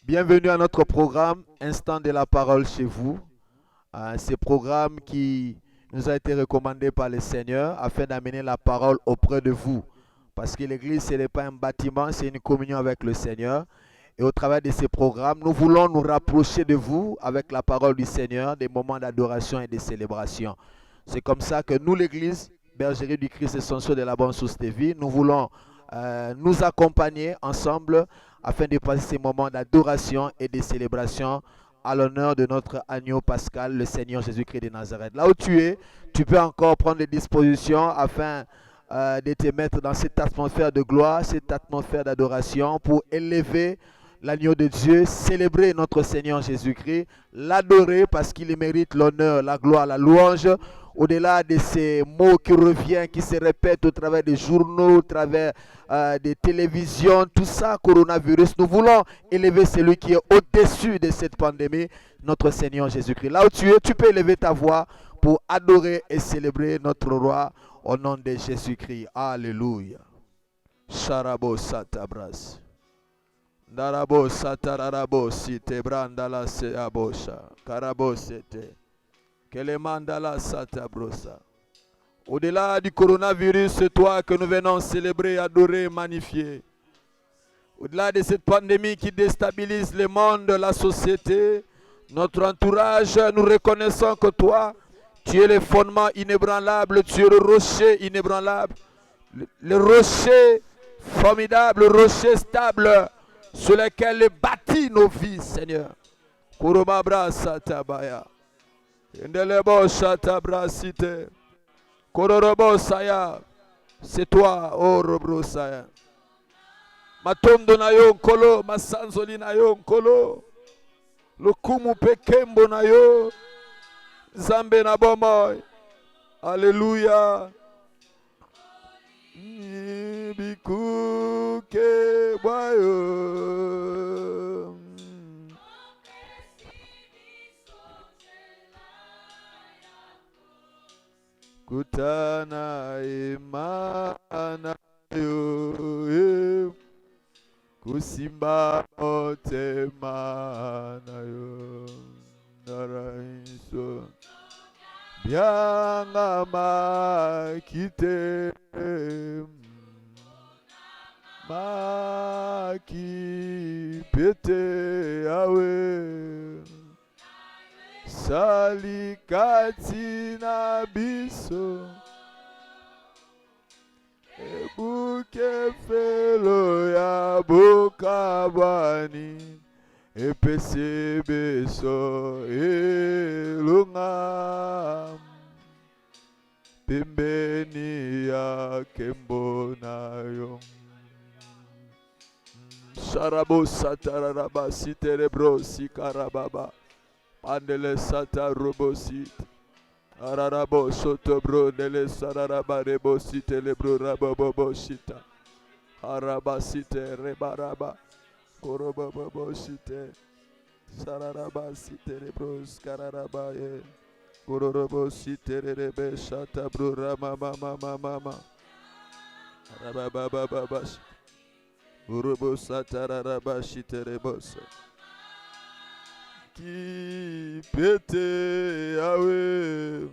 Bienvenue à notre programme Instant de la parole chez vous. Ce programme qui nous a été recommandé par le Seigneur afin d'amener la parole auprès de vous. Parce que l'Église, ce n'est pas un bâtiment, c'est une communion avec le Seigneur. Et au travers de ces programmes, nous voulons nous rapprocher de vous avec la parole du Seigneur, des moments d'adoration et de célébration. C'est comme ça que nous, l'Église, Bergerie du Christ Essentiel de la Bonne Source de Vie, nous voulons nous accompagner ensemble afin de passer ces moments d'adoration et de célébration à l'honneur de notre agneau pascal, le Seigneur Jésus-Christ de Nazareth. Là où tu es, tu peux encore prendre des dispositions afin de te mettre dans cette atmosphère de gloire, cette atmosphère d'adoration pour élever l'agneau de Dieu, célébrer notre Seigneur Jésus-Christ, l'adorer parce qu'il mérite l'honneur, la gloire, la louange. Au-delà de ces mots qui reviennent, qui se répètent au travers des journaux, au travers des télévisions, tout ça, coronavirus, nous voulons élever celui qui est au-dessus de cette pandémie, notre Seigneur Jésus-Christ. Là où tu es, tu peux élever ta voix pour adorer et célébrer notre roi au nom de Jésus-Christ. Alléluia. Sharabo satabras. Darabo satarabo site brandala seabosha. Karabo sete. Kelemandala satabrosa. Au-delà du coronavirus, c'est toi que nous venons célébrer, adorer, magnifier. Au-delà de cette pandémie qui déstabilise le monde, la société, notre entourage, nous reconnaissons que toi, tu es le fondement inébranlable, tu es le rocher inébranlable, le rocher formidable, le rocher stable sur lequel est bâti nos vies, Seigneur. Kurumabra satabaya. Indelebo satabra site. Kororobo saya. C'est toi, oh Robro saya. Matondo na yo nkolo, masanzoli na yo nkolo. Lokumu pekembo na yo. Zambe na bomoy. Alléluia. Bikuke boyo. Kutana imana yo. Kusimba motema na yo. Naraiso. Bianga makite maki pete awe salikati na biso ebuke felo ya bokabani epese beso elunga pembeni ya kembo nayo. Sharabo satararaba siterebro sikarababa andele satarobo sit ararabo sotobro dele sararaba rebo sitelebro rabobo shita araba site rebaraba korobobo shite sararaba siterebro skararaba ye kororobo siterebe shatabro rama mama arababa Urubo satararaba shiterebosa. Ki pete awe.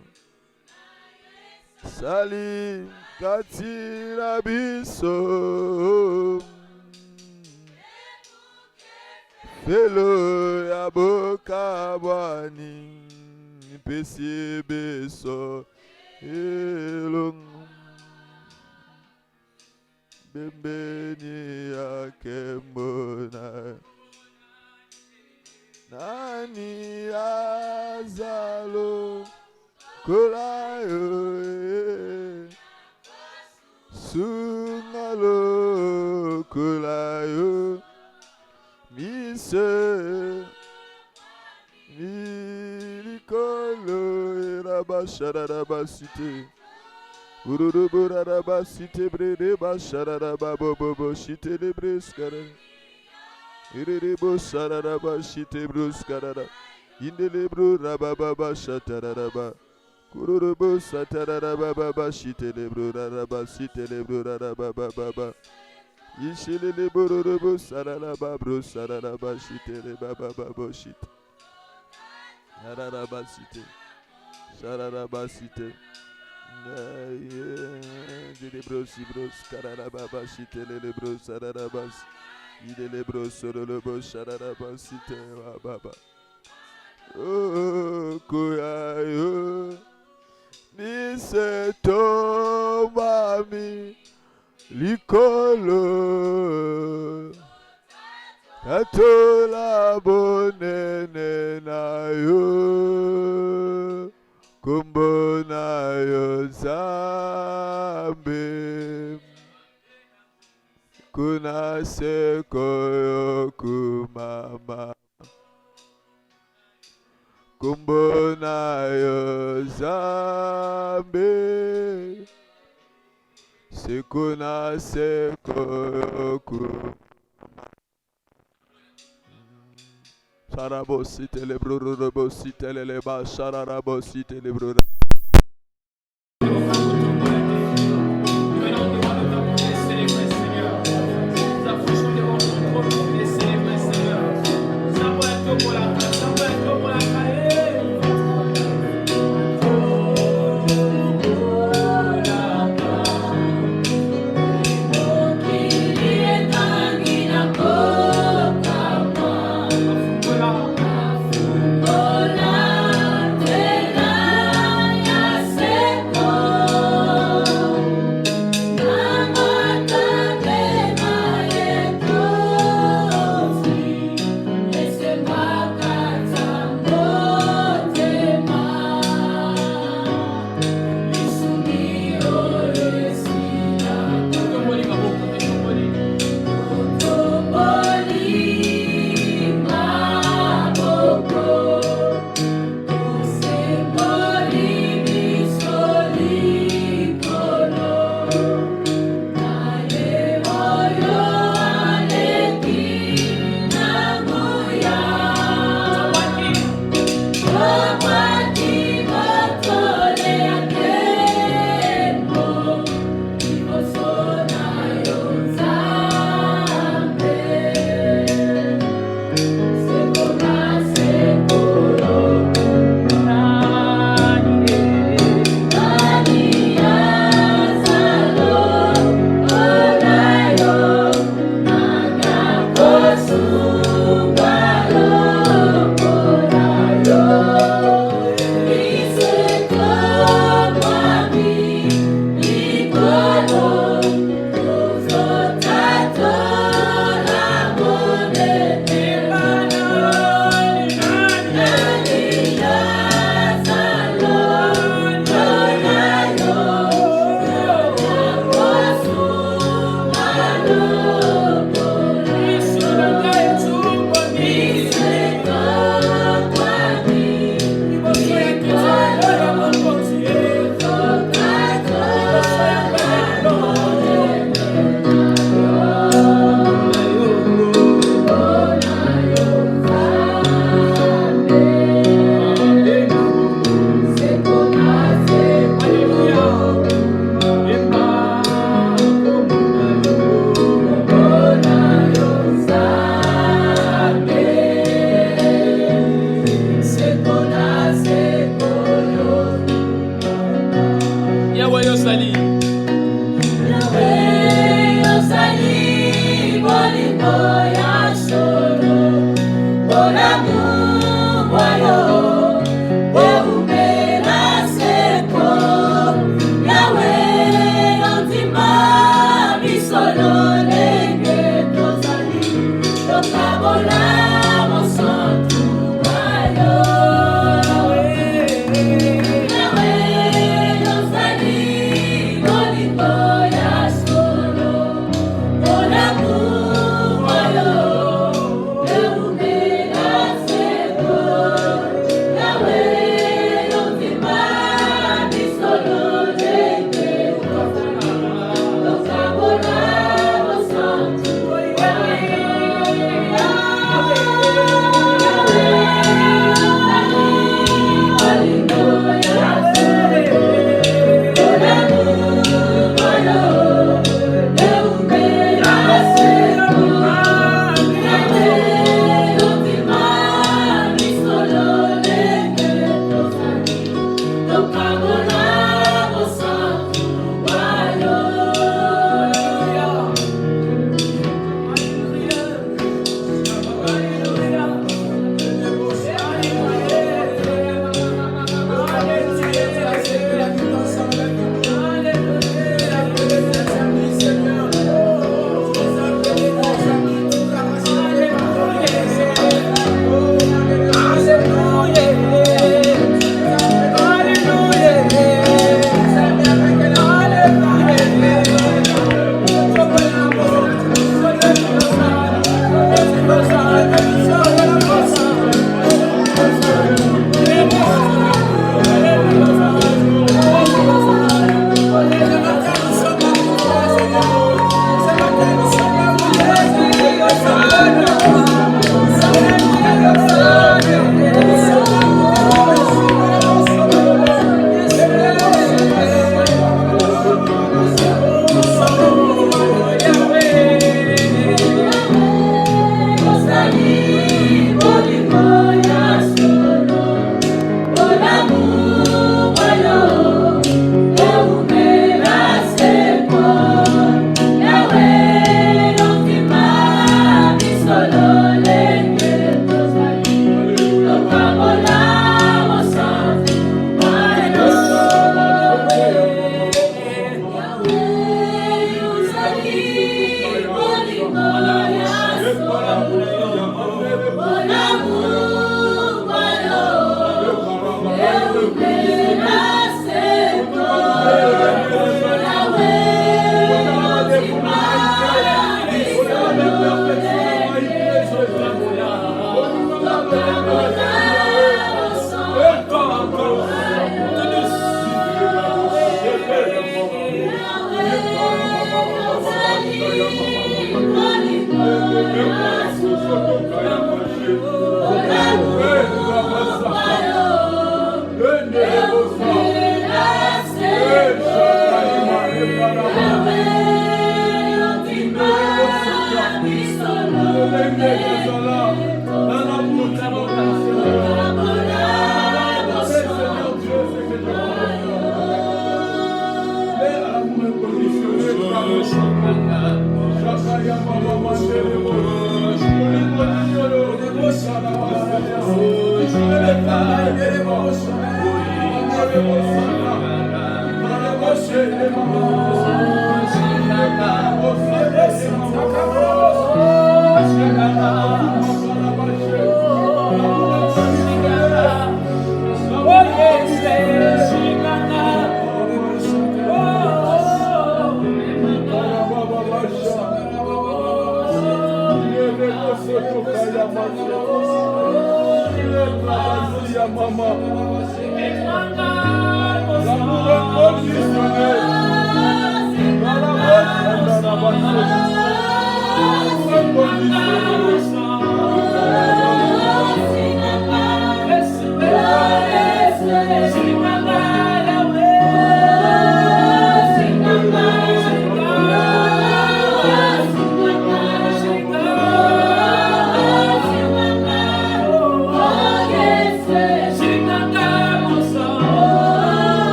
Sali katira biso. Felo ya boka bwani. Pesi beso. Elong. Bembeni ya kembona nani azalo kulayo sungalo kulayo mise milikolo irabasharabasite Uruburaraba site brede bashararaba bobo shite de breskara. Irebo sararaba shite bruskarara. Indelebru rababa shatararaba. Kururubu satararaba baba shite lebru raraba site lebru raraba baba. Yishilele bororobo sararaba bro sararaba shitele baba babo shit. Sararaba site. Sararaba site. Dile bros ibros kararaba shitele le bros sararaba. Idele bros sorolobo sararaba site baba. Oh koyayo. Ni se to mami. Likolo Tatola bonene na yo Kumbo na yo zambe Kuna seko yo kumama Kumbo na yo zambe Sekuna sekoku Sarabo site le broro site le ba sarabo site le broro.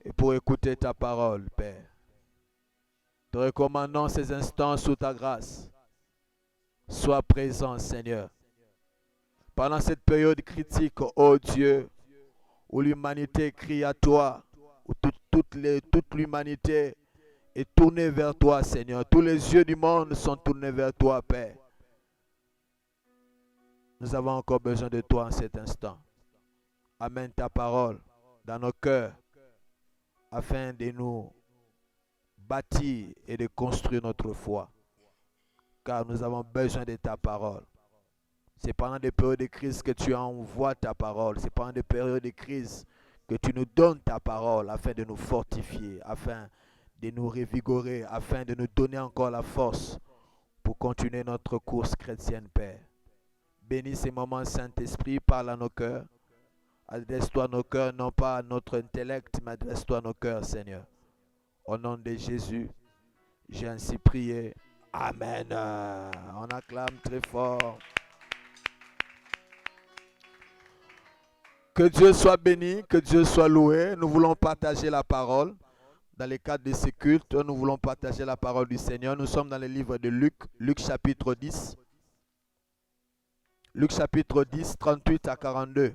Et pour écouter ta parole, Père. Te recommandons ces instants sous ta grâce. Sois présent, Seigneur. Pendant cette période critique, oh Dieu, où l'humanité crie à toi, où toute l'humanité est tourné vers toi, Seigneur. Tous les yeux du monde sont tournés vers toi, Père. Nous avons encore besoin de toi en cet instant. Amène ta parole dans nos cœurs afin de nous bâtir et de construire notre foi. Car nous avons besoin de ta parole. C'est pendant des périodes de crise que tu envoies ta parole. C'est pendant des périodes de crise que tu nous donnes ta parole afin de nous fortifier, afin de nous revigorer, afin de nous donner encore la force pour continuer notre course chrétienne, Père. Bénis ces moments, Saint-Esprit, parle à nos cœurs. Adresse-toi à nos cœurs, non pas à notre intellect, mais adresse-toi à nos cœurs, Seigneur. Au nom de Jésus, j'ai ainsi prié. Amen. On acclame très fort. Que Dieu soit béni, que Dieu soit loué. Nous voulons partager la parole. Dans le cadre de ces cultes, nous voulons partager la parole du Seigneur. Nous sommes dans le livre de Luc, Luc chapitre 10. Luc chapitre 10, 38 à 42.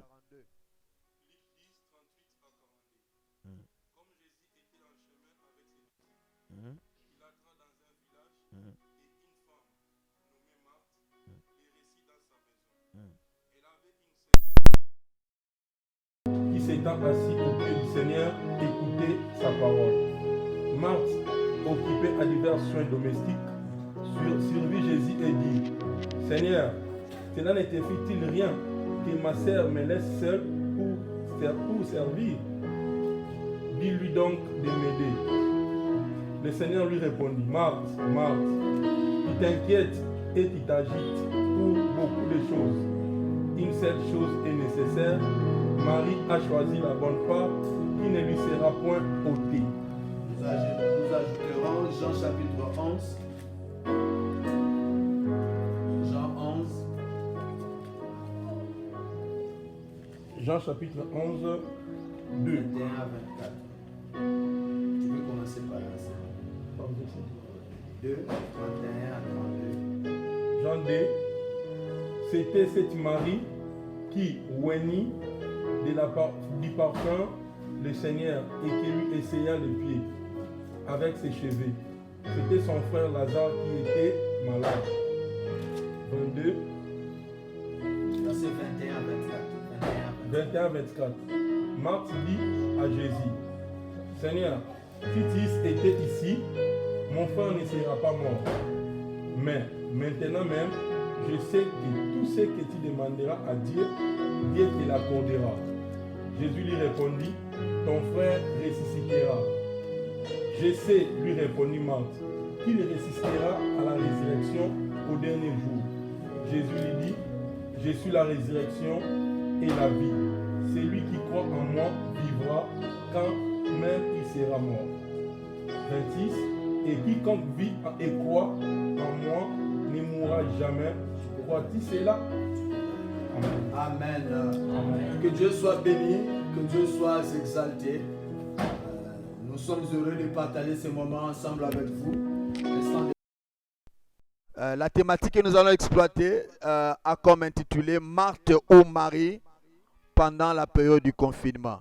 Qui s'étant assis au pied du Seigneur, écoutait sa parole. Marthe, occupée à divers soins domestiques, survit Jésus et dit: Seigneur, cela ne te fit-il rien que ma sœur me laisse seule pour servir? Dis-lui donc de m'aider. Le Seigneur lui répondit: Marthe, Marthe, tu t'inquiètes et tu t'agites pour beaucoup de choses. Une seule chose est nécessaire. Marie a choisi la bonne part qui ne lui sera point ôtée. Nous ajouterons Jean chapitre 11. Jean 11. Jean chapitre 11, 2. 21 à 24. Tu peux commencer par là. 2, 31 à 32. Jean 2. C'était cette Marie qui, oignit du parfum le Seigneur et qui lui essaya les pieds avec ses cheveux. C'était son frère Lazare qui était malade. 22. Verset 21 à 24. 21-24. Marthe dit à Jésus: Seigneur, si tu étais ici, mon frère ne sera pas mort. Mais maintenant même, je sais que tout ce que tu demanderas à Dieu, Dieu te l'accordera. Jésus lui répondit: ton frère ressuscitera. Je sais, lui répondit Marthe, qu'il ressuscitera à la résurrection au dernier jour. Jésus lui dit: je suis la résurrection et la vie. Celui qui croit en moi vivra quand même il sera mort. 26. Et quiconque vit et croit en moi ne mourra jamais. Crois-tu cela? Amen. Amen. Que Dieu soit béni, que Dieu soit exalté. Nous sommes heureux de partager ce moment ensemble avec vous. La thématique que nous allons exploiter a comme intitulé Marthe ou Marie pendant la période du confinement.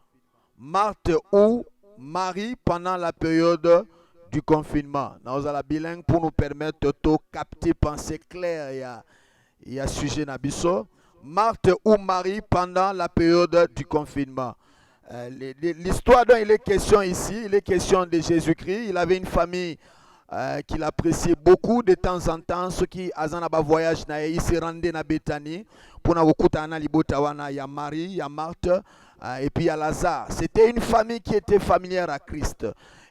Marthe ou Marie pendant la période du confinement. Nous allons bilingue pour nous permettre de capter pensée claire et à sujet nabiso. Marthe ou Marie pendant la période du confinement. L'histoire dont il est question ici, il est question de Jésus-Christ. Il avait une famille qu'il appréciait beaucoup. De temps en temps, ceux qui avaient un voyage, ils se rendaient à Bethanie pour il y a Marie, il y a Marthe et puis il y a Lazare. C'était une famille qui était familière à Christ.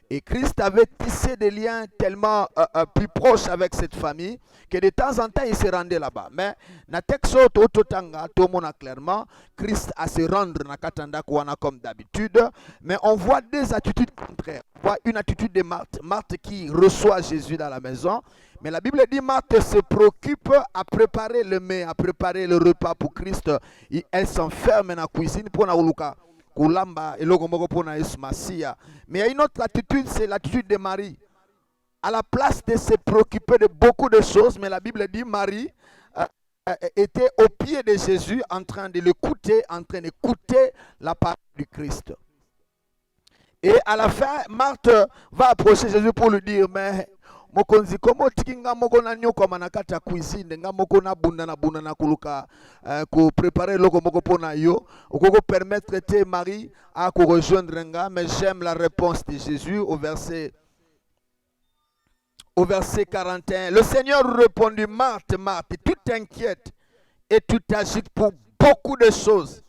Et Christ avait tissé des liens tellement plus proches avec cette famille que de temps en temps, il se rendait là-bas. Mais dans le texte, tout le monde a clairement, Christ a se rendre dans Katanda comme d'habitude. Mais on voit des attitudes contraires. On voit une attitude de Marthe. Marthe qui reçoit Jésus dans la maison. Mais la Bible dit Marthe se préoccupe à préparer le mets, à préparer le repas pour Christ. Elle s'enferme dans la cuisine pour la Kulamba et mais il y a une autre attitude, c'est l'attitude de Marie. À la place de se préoccuper de beaucoup de choses, mais la Bible dit Marie était au pied de Jésus en train de l'écouter, en train d'écouter la parole du Christ. Et à la fin, Marthe va approcher Jésus pour lui dire, mais mokonzi komo tikinga moko na nyoko manakata cuisine nga moko na bunda na kuluka ko préparer loko moko pona yo okoko permettre te Marie à ko rejoindre nga. Mais j'aime la réponse de Jésus au verset 41. Le Seigneur répondit, Marthe, Marthe, tu t'inquiètes et tu t'agites pour beaucoup de choses.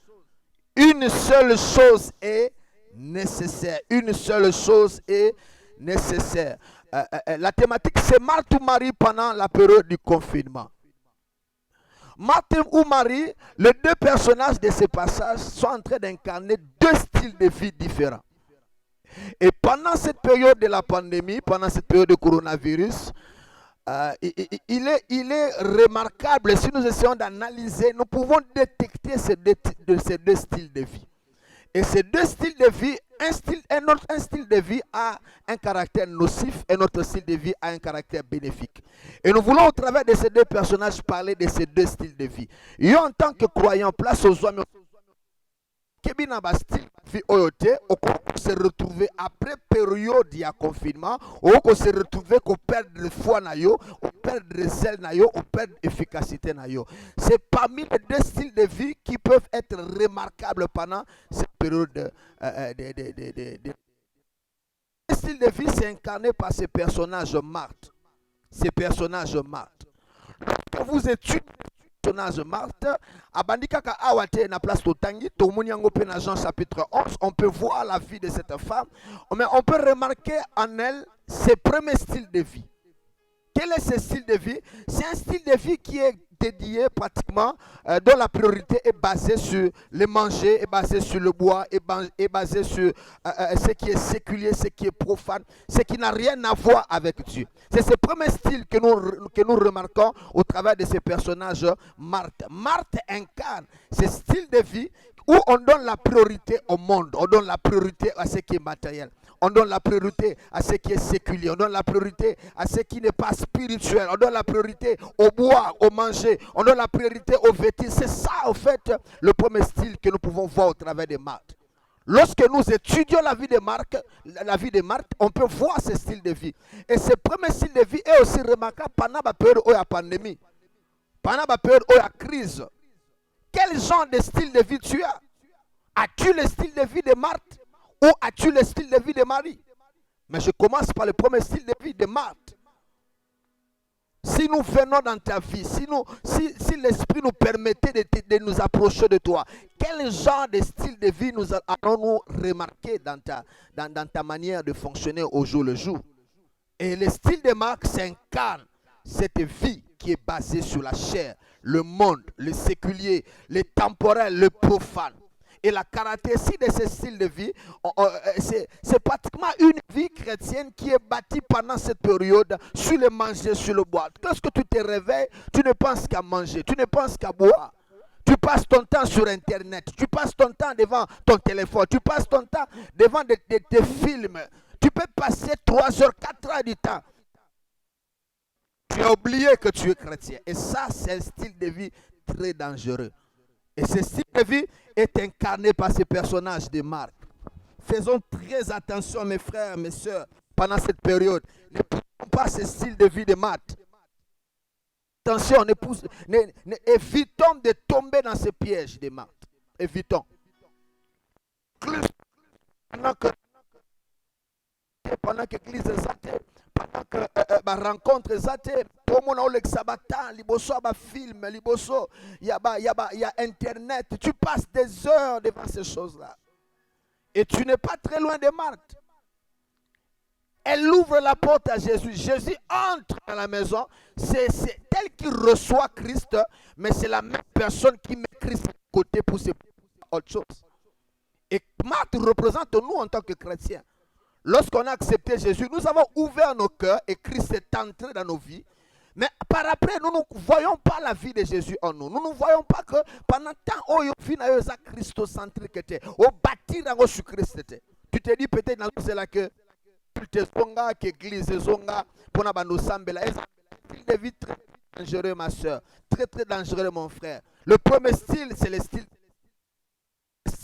Une seule chose est nécessaire. Une seule chose est nécessaire. La thématique, c'est Marthe ou Marie pendant la période du confinement. Marthe ou Marie, les deux personnages de ce passage sont en train d'incarner deux styles de vie différents. Et pendant cette période de la pandémie, pendant cette période de coronavirus, il est remarquable, si nous essayons d'analyser, nous pouvons détecter ces deux styles de vie. Et ces deux styles de vie, un style de vie a un caractère nocif et notre style de vie a un caractère bénéfique. Et nous voulons au travers de ces deux personnages parler de ces deux styles de vie. Et en tant que croyant, place aux hommes, Kebina ba style vie oyote, on se retrouver après période de confinement, on se retrouver qu'on perd de foi na yo, on perd de zèle na yo, on perd d'efficacité na yo. C'est parmi les deux styles de vie qui peuvent être remarquables pendant cette période Le style de vie, c'est incarné par ces personnages Marthe. Ces personnages Marthe. Lorsque vous étudiez personnage Marthe, abandikaka awate na place totangi, tomoni yango pe na Jean chapitre 11, on peut voir la vie de cette femme, mais on peut remarquer en elle ses premiers styles de vie. Quel est ce style de vie? C'est un style de vie qui est dédié pratiquement, dont la priorité est basée sur le manger, est basée sur le bois, est basée sur ce qui est séculier, ce qui est profane, ce qui n'a rien à voir avec Dieu. C'est ce premier style que nous remarquons au travers de ces personnages Marthe. Marthe incarne ce style de vie où on donne la priorité au monde, on donne la priorité à ce qui est matériel. On donne la priorité à ce qui est séculier. On donne la priorité à ce qui n'est pas spirituel. On donne la priorité au boire, au manger. On donne la priorité aux vêtements. C'est ça, en fait, le premier style que nous pouvons voir au travers de Marthe. Lorsque nous étudions la vie de Marthe, on peut voir ce style de vie. Et ce premier style de vie est aussi remarquable pendant la période où il y a pandémie. Pendant la période où il y a crise. Quel genre de style de vie tu as? As-tu le style de vie de Marthe? Ou as-tu le style de vie de Marie? Mais je commence par le premier style de vie de Marthe. Si nous venons dans ta vie, si l'Esprit nous permettait de nous approcher de toi, quel genre de style de vie nous allons-nous remarquer dans ta manière de fonctionner au jour le jour? Et le style de Marthe s'incarne cette vie qui est basée sur la chair, le monde, le séculier, le temporel, le profane. Et la caractéristique de ce style de vie, c'est pratiquement une vie chrétienne qui est bâtie pendant cette période sur le manger, sur le boire. Lorsque tu te réveilles, tu ne penses qu'à manger, tu ne penses qu'à boire. Tu passes ton temps sur Internet, tu passes ton temps devant ton téléphone, tu passes ton temps devant des films. Tu peux passer 3 heures, 4 heures du temps. Tu as oublié que tu es chrétien. Et ça, c'est un style de vie très dangereux. Et ce style de vie est incarné par ces personnages de Marthe. Faisons très attention, mes frères, mes sœurs, pendant cette période. Ne poussons pas ce style de vie de Marthe. Attention, évitons de tomber dans ce piège de Marthe. Évitons. Pendant que l'église est zatée, pendant que la rencontre est zatée, tout le monde a le sabbat, liboso a film, liboso, il y a internet, tu passes des heures devant ces choses-là. Et tu n'es pas très loin de Marthe. Elle ouvre la porte à Jésus. Jésus entre dans la maison. C'est tel qu'il reçoit Christ, mais c'est la même personne qui met Christ à côté pour se autre chose. Et Marthe représente nous en tant que chrétiens. Lorsqu'on a accepté Jésus, nous avons ouvert nos cœurs et Christ est entré dans nos vies. Mais par après, nous ne voyons pas la vie de Jésus en nous. Nous ne voyons pas que pendant tant que christocentrique était, au bâtir sur Christ était. Tu te dis peut-être dans c'est là que l'église zonga pour nous sembler. C'est une vie très dangereux, ma soeur. Très très dangereux, mon frère. Le premier style, c'est le style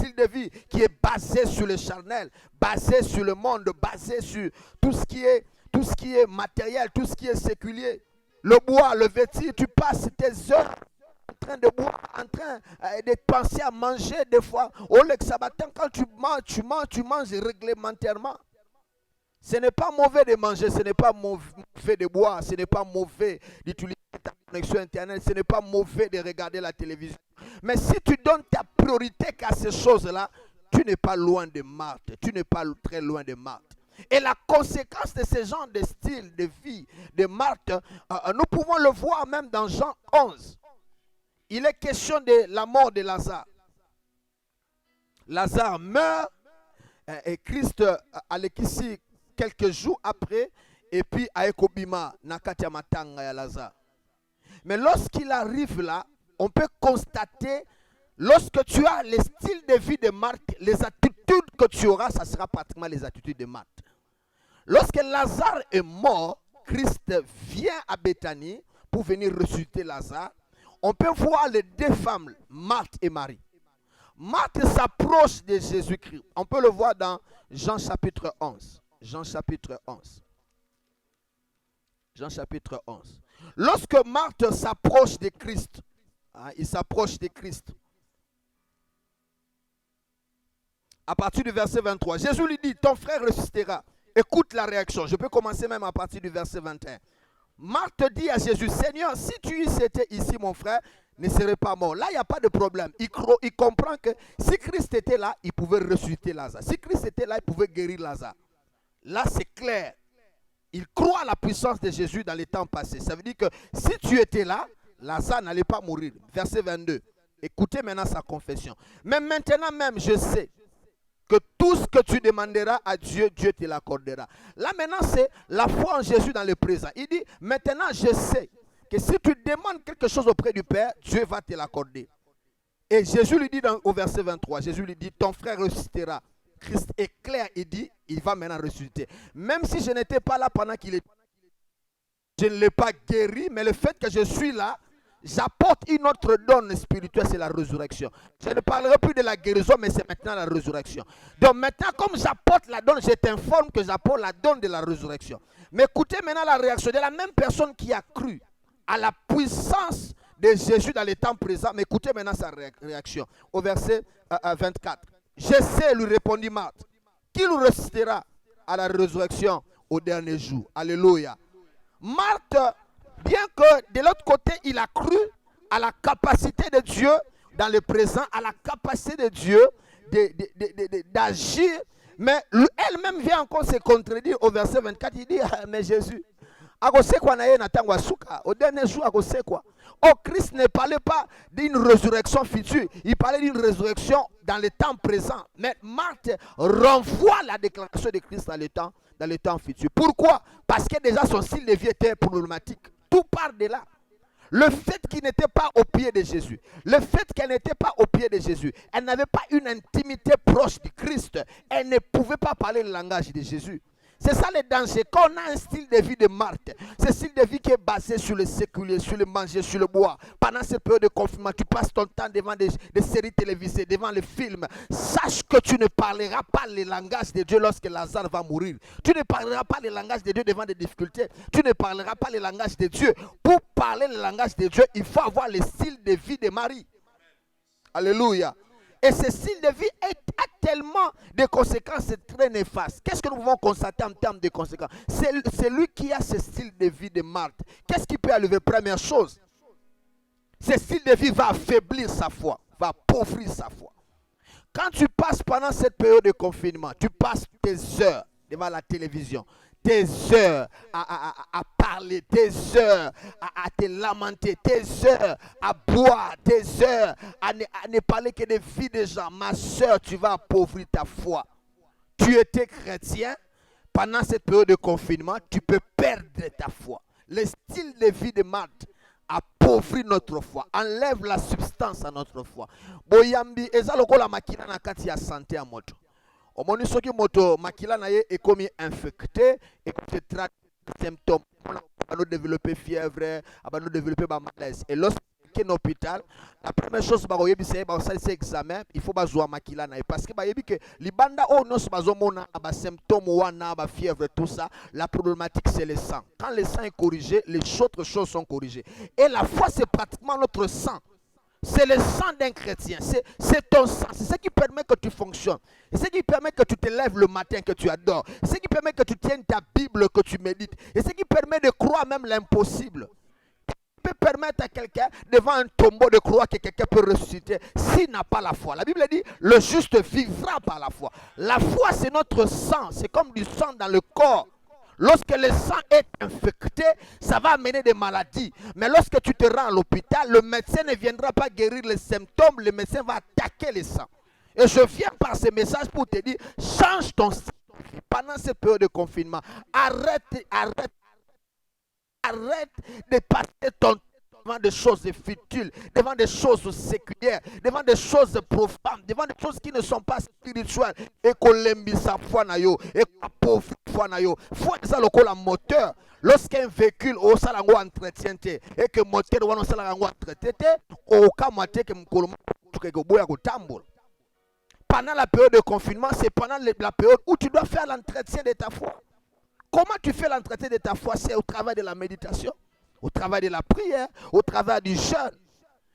style de vie qui est basé sur le charnel, basé sur le monde, basé sur tout ce qui est matériel, tout ce qui est séculier. Le bois, le vêtir, tu passes tes heures en train de boire, en train de penser à manger des fois. Au lieu que ça matin, quand tu manges réglementairement. Ce n'est pas mauvais de manger, ce n'est pas mauvais de boire, ce n'est pas mauvais d'utiliser ta connexion Internet, ce n'est pas mauvais de regarder la télévision. Mais si tu donnes ta priorité qu'à ces choses-là, tu n'es pas loin de Marthe, tu n'es pas très loin de Marthe. Et la conséquence de ce genre de style de vie de Marthe, nous pouvons le voir même dans Jean 11. Il est question de la mort de Lazare. Lazare meurt et Christ allait ici quelques jours après, et puis Aekobima Nakatia Matanga ya Lazare. Mais lorsqu'il arrive là, on peut constater, lorsque tu as le style de vie de Marthe, les attitudes que tu auras, ça sera pratiquement les attitudes de Marthe. Lorsque Lazare est mort, Christ vient à Béthanie pour venir ressusciter Lazare. On peut voir les deux femmes, Marthe et Marie. Marthe s'approche de Jésus-Christ. On peut le voir dans Jean chapitre 11. Jean chapitre 11. Jean chapitre 11. Lorsque Marthe s'approche de Christ, il s'approche de Christ. À partir du verset 23, Jésus lui dit, ton frère ressuscitera. Écoute la réaction. Je peux commencer même à partir du verset 21. Marthe dit à Jésus, Seigneur, si tu étais ici, mon frère ne serait pas mort. Là, il n'y a pas de problème. Il comprend que si Christ était là, il pouvait ressusciter Lazare. Si Christ était là, il pouvait guérir Lazare. Là, c'est clair. Il croit à la puissance de Jésus dans les temps passés. Ça veut dire que si tu étais là, Lazare n'allait pas mourir. Verset 22. Écoutez maintenant sa confession. Mais maintenant même, je sais que tout ce que tu demanderas à Dieu, Dieu te l'accordera. Là maintenant, c'est la foi en Jésus dans le présent. Il dit, maintenant je sais que si tu demandes quelque chose auprès du Père, Dieu va te l'accorder. Et Jésus lui dit au verset 23, Jésus lui dit, ton frère ressuscitera. Christ est clair, il dit, il va maintenant ressusciter. Même si je n'étais pas là pendant qu'il est... Je ne l'ai pas guéri, mais le fait que je suis là, j'apporte une autre donne spirituelle, c'est la résurrection. Je ne parlerai plus de la guérison, mais c'est maintenant la résurrection. Donc maintenant, comme j'apporte la donne, je t'informe que j'apporte la donne de la résurrection. Mais écoutez maintenant la réaction de la même personne qui a cru à la puissance de Jésus dans les temps présents. Mais écoutez maintenant sa réaction. Au verset 24. Je sais, lui répondit Marthe, qu'il ressuscitera à la résurrection au dernier jour. Alléluia. Marthe, bien que de l'autre côté, il a cru à la capacité de Dieu dans le présent, à la capacité de Dieu d'agir, mais elle-même vient encore se contredire au verset 24. Il dit, mais Jésus, au dernier jour, quoi. Oh, Christ ne parlait pas d'une résurrection future, il parlait d'une résurrection dans le temps présent. Mais Marthe renvoie la déclaration de Christ dans le temps futur. Pourquoi? Parce que déjà son style de vie était problématique. Tout part de là. Le fait qu'il n'était pas au pied de Jésus, le fait qu'elle n'était pas au pied de Jésus, elle n'avait pas une intimité proche du Christ, elle ne pouvait pas parler le langage de Jésus. C'est ça le danger. Quand on a un style de vie de Marthe, ce style de vie qui est basé sur le séculier, sur le manger, sur le boire. Pendant cette période de confinement, tu passes ton temps devant des séries télévisées, devant les films. Sache que tu ne parleras pas le langage de Dieu lorsque Lazare va mourir. Tu ne parleras pas le langage de Dieu devant des difficultés. Tu ne parleras pas le langage de Dieu. Pour parler le langage de Dieu, il faut avoir le style de vie de Marie. Alléluia. Et ce style de vie a tellement de conséquences très néfastes. Qu'est-ce que nous pouvons constater en termes de conséquences? C'est lui qui a ce style de vie de Marthe. Qu'est-ce qui peut arriver? Première chose, ce style de vie va affaiblir sa foi, va appauvrir sa foi. Quand tu passes pendant cette période de confinement, tu passes tes heures devant la télévision, tes heures à parler, tes heures à te lamenter, tes heures à boire, tes heures à ne parler que des vies des gens. Ma soeur, tu vas appauvrir ta foi. Tu étais chrétien, pendant cette période de confinement, tu peux perdre ta foi. Le style de vie de Marthe appauvrit notre foi, enlève la substance à notre foi. Boyambi, ezaloko la makina na kati ya santé à moto. Omoni soki moto makila na ye ekomi infecté et que symptômes, on a développé fièvre, on a développé malaise. Et lorsque qu'un hôpital, la première chose c'est examen, il faut jouer makila na parce que que les bandes oh non c'est symptômes ou fièvre tout ça, la problématique c'est le sang. Quand le sang est corrigé, les autres choses sont corrigées. Et la foi c'est pratiquement notre sang. C'est le sang d'un chrétien, c'est ton sang, c'est ce qui permet que tu fonctionnes, c'est ce qui permet que tu te lèves le matin, que tu adores, c'est ce qui permet que tu tiennes ta Bible, que tu médites, et ce qui permet de croire même l'impossible. Peut permettre à quelqu'un devant un tombeau de croire que quelqu'un peut ressusciter s'il n'a pas la foi. La Bible dit le juste vivra par la foi. La foi c'est notre sang, c'est comme du sang dans le corps. Lorsque le sang est infecté, ça va amener des maladies. Mais lorsque tu te rends à l'hôpital, le médecin ne viendra pas guérir les symptômes, le médecin va attaquer le sang. Et je viens par ce message pour te dire, change ton sang pendant cette période de confinement. Arrête de passer ton temps devant des choses futiles, devant des choses séculières, devant des choses profanes, devant des choses qui ne sont pas spirituelles. Et qu'on l'aime sa foi na yo, et qu'on pauvre foi na yo. Foi ça le moteur. Lorsqu'un véhicule au salango entretien et que moteur ou salango entretien, au cas moitié que m'koloma que boya ko tambour. Pendant la période de confinement, c'est pendant la période où tu dois faire l'entretien de ta foi. Comment tu fais l'entretien de ta foi? C'est au travail de la méditation, au travail de la prière, au travail du jeûne.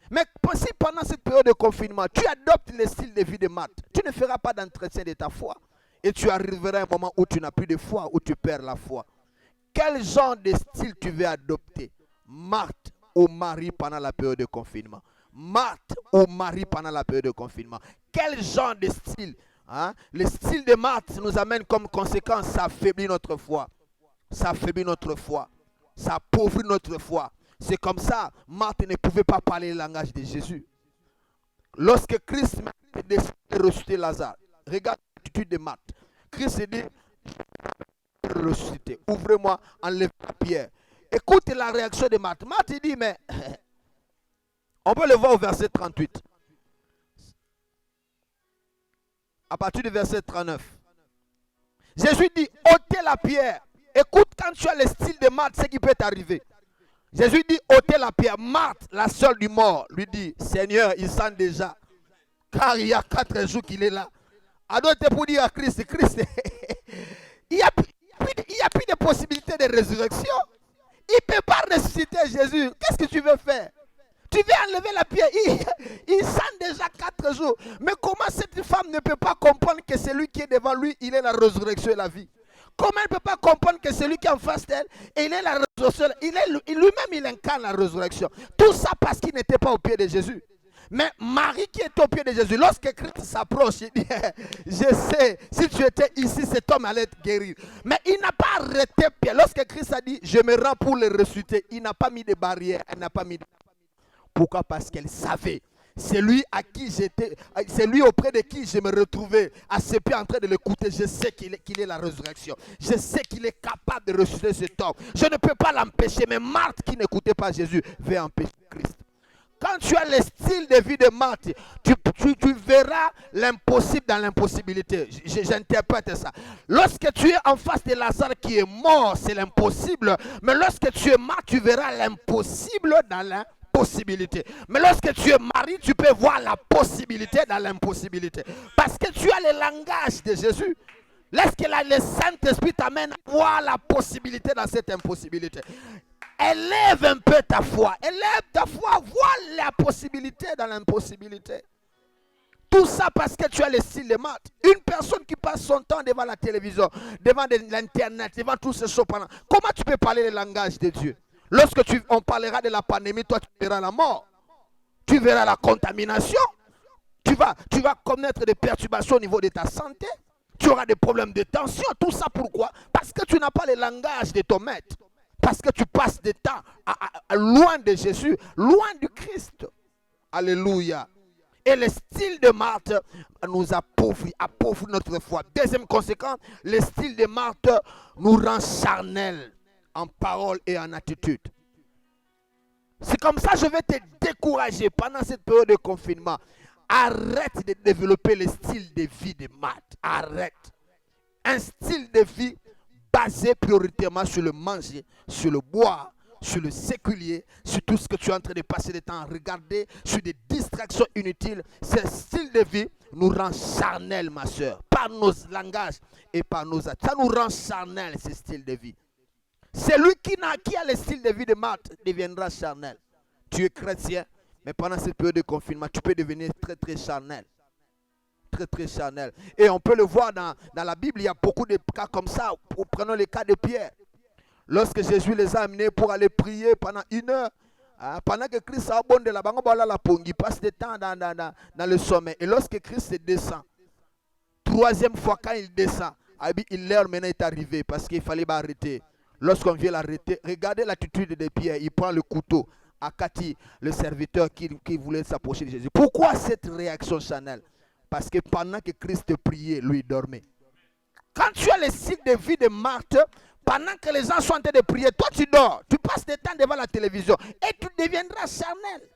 Mais si pendant cette période de confinement, tu adoptes le style de vie de Marthe, tu ne feras pas d'entretien de ta foi. Et tu arriveras à un moment où tu n'as plus de foi, où tu perds la foi. Quel genre de style tu veux adopter? Marthe ou Marie pendant la période de confinement? Marthe ou Marie pendant la période de confinement? Quel genre de style? Le style de Marthe nous amène comme conséquence, ça affaiblit notre foi. Ça affaiblit notre foi. Ça appauvrit notre foi. C'est comme ça, Marthe ne pouvait pas parler le langage de Jésus. Lorsque Christ a décidé de ressusciter Lazare, regarde l'attitude de Marthe. Christ dit, ressusciter, ouvrez-moi, enlève la pierre. Écoute la réaction de Marthe. Marthe dit, mais on peut le voir au verset 38. À partir du verset 39. Jésus dit, ôtez la pierre. Écoute, quand tu as le style de Marthe, ce qui peut t'arriver. Jésus dit, ôtez la pierre. Marthe, la sœur du mort, lui dit, Seigneur, il sent déjà. Car il y a 4 jours qu'il est là. À d'autres pour dire à Christ, il n'y a plus de possibilité de résurrection. Il ne peut pas ressusciter Jésus. Qu'est-ce que tu veux faire? Tu veux enlever la pierre. Il sent déjà 4 jours. Mais comment cette femme ne peut pas comprendre que celui qui est devant lui, il est la résurrection et la vie? Comment elle ne peut pas comprendre que celui qui est en face d'elle, il est la résurrection, lui-même il incarne la résurrection. Tout ça parce qu'il n'était pas au pied de Jésus. Mais Marie qui est au pied de Jésus, lorsque Christ s'approche, il dit, je sais, si tu étais ici, cet homme allait être guéri. Mais il n'a pas arrêté Pierre. Lorsque Christ a dit, je me rends pour le ressusciter, il n'a pas mis de barrière, elle n'a pas mis de... Pourquoi? Parce qu'elle savait. C'est lui auprès de qui je me retrouvais à ses pieds en train de l'écouter. Je sais qu'il est la résurrection. Je sais qu'il est capable de ressusciter cet homme. Je ne peux pas l'empêcher. Mais Marthe qui n'écoutait pas Jésus veut empêcher Christ. Quand tu as le style de vie de Marthe, tu verras l'impossible dans l'impossibilité. J'interprète ça. Lorsque tu es en face de Lazare qui est mort, c'est l'impossible. Mais lorsque tu es mort, tu verras l'impossible dans l'impossibilité. Mais lorsque tu es marié, tu peux voir la possibilité dans l'impossibilité. Parce que tu as le langage de Jésus. Lorsque le Saint-Esprit t'amène à voir la possibilité dans cette impossibilité. Élève un peu ta foi. Élève ta foi. Vois la possibilité dans l'impossibilité. Tout ça parce que tu as le style de Marthe. Une personne qui passe son temps devant la télévision, devant l'internet, devant tous ces choses. Comment tu peux parler le langage de Dieu? Lorsque on parlera de la pandémie, toi tu verras la mort. Tu verras la contamination. Tu vas connaître des perturbations au niveau de ta santé. Tu auras des problèmes de tension. Tout ça pourquoi? Parce que tu n'as pas le langage de ton maître. Parce que tu passes des temps loin de Jésus, loin du Christ. Alléluia. Et le style de Marthe nous appauvrit notre foi. Deuxième conséquence, le style de Marthe nous rend charnels en parole et en attitude. C'est comme ça que je vais te décourager pendant cette période de confinement. Arrête de développer le style de vie de Marthe. Arrête. Un style de vie basé prioritairement sur le manger, sur le boire, sur le séculier, sur tout ce que tu es en train de passer de temps à regarder, sur des distractions inutiles. Ce style de vie nous rend charnel, ma soeur, par nos langages et par nos actes. Ça nous rend charnel, ce style de vie. Celui qui a le style de vie de Marthe deviendra charnel. Tu es chrétien, mais pendant cette période de confinement, tu peux devenir très très charnel. Très très charnel. Et on peut le voir dans la Bible, il y a beaucoup de cas comme ça. Prenons le cas de Pierre. Lorsque Jésus les a amenés pour aller prier pendant 1 heure, pendant que Christ a abondé là-bas, il passe du temps dans le sommet. Et lorsque Christ descend, 3e fois quand il descend, l'heure maintenant est arrivée parce qu'il fallait arrêter. Lorsqu'on vient l'arrêter, regardez l'attitude de Pierre. Il prend le couteau à Cathy, le serviteur qui voulait s'approcher de Jésus. Pourquoi cette réaction charnelle? Parce que pendant que Christ priait, lui dormait. Quand tu as le style de vie de Marthe, pendant que les gens sont en train de prier, toi tu dors. Tu passes du temps devant la télévision et tu deviendras charnel.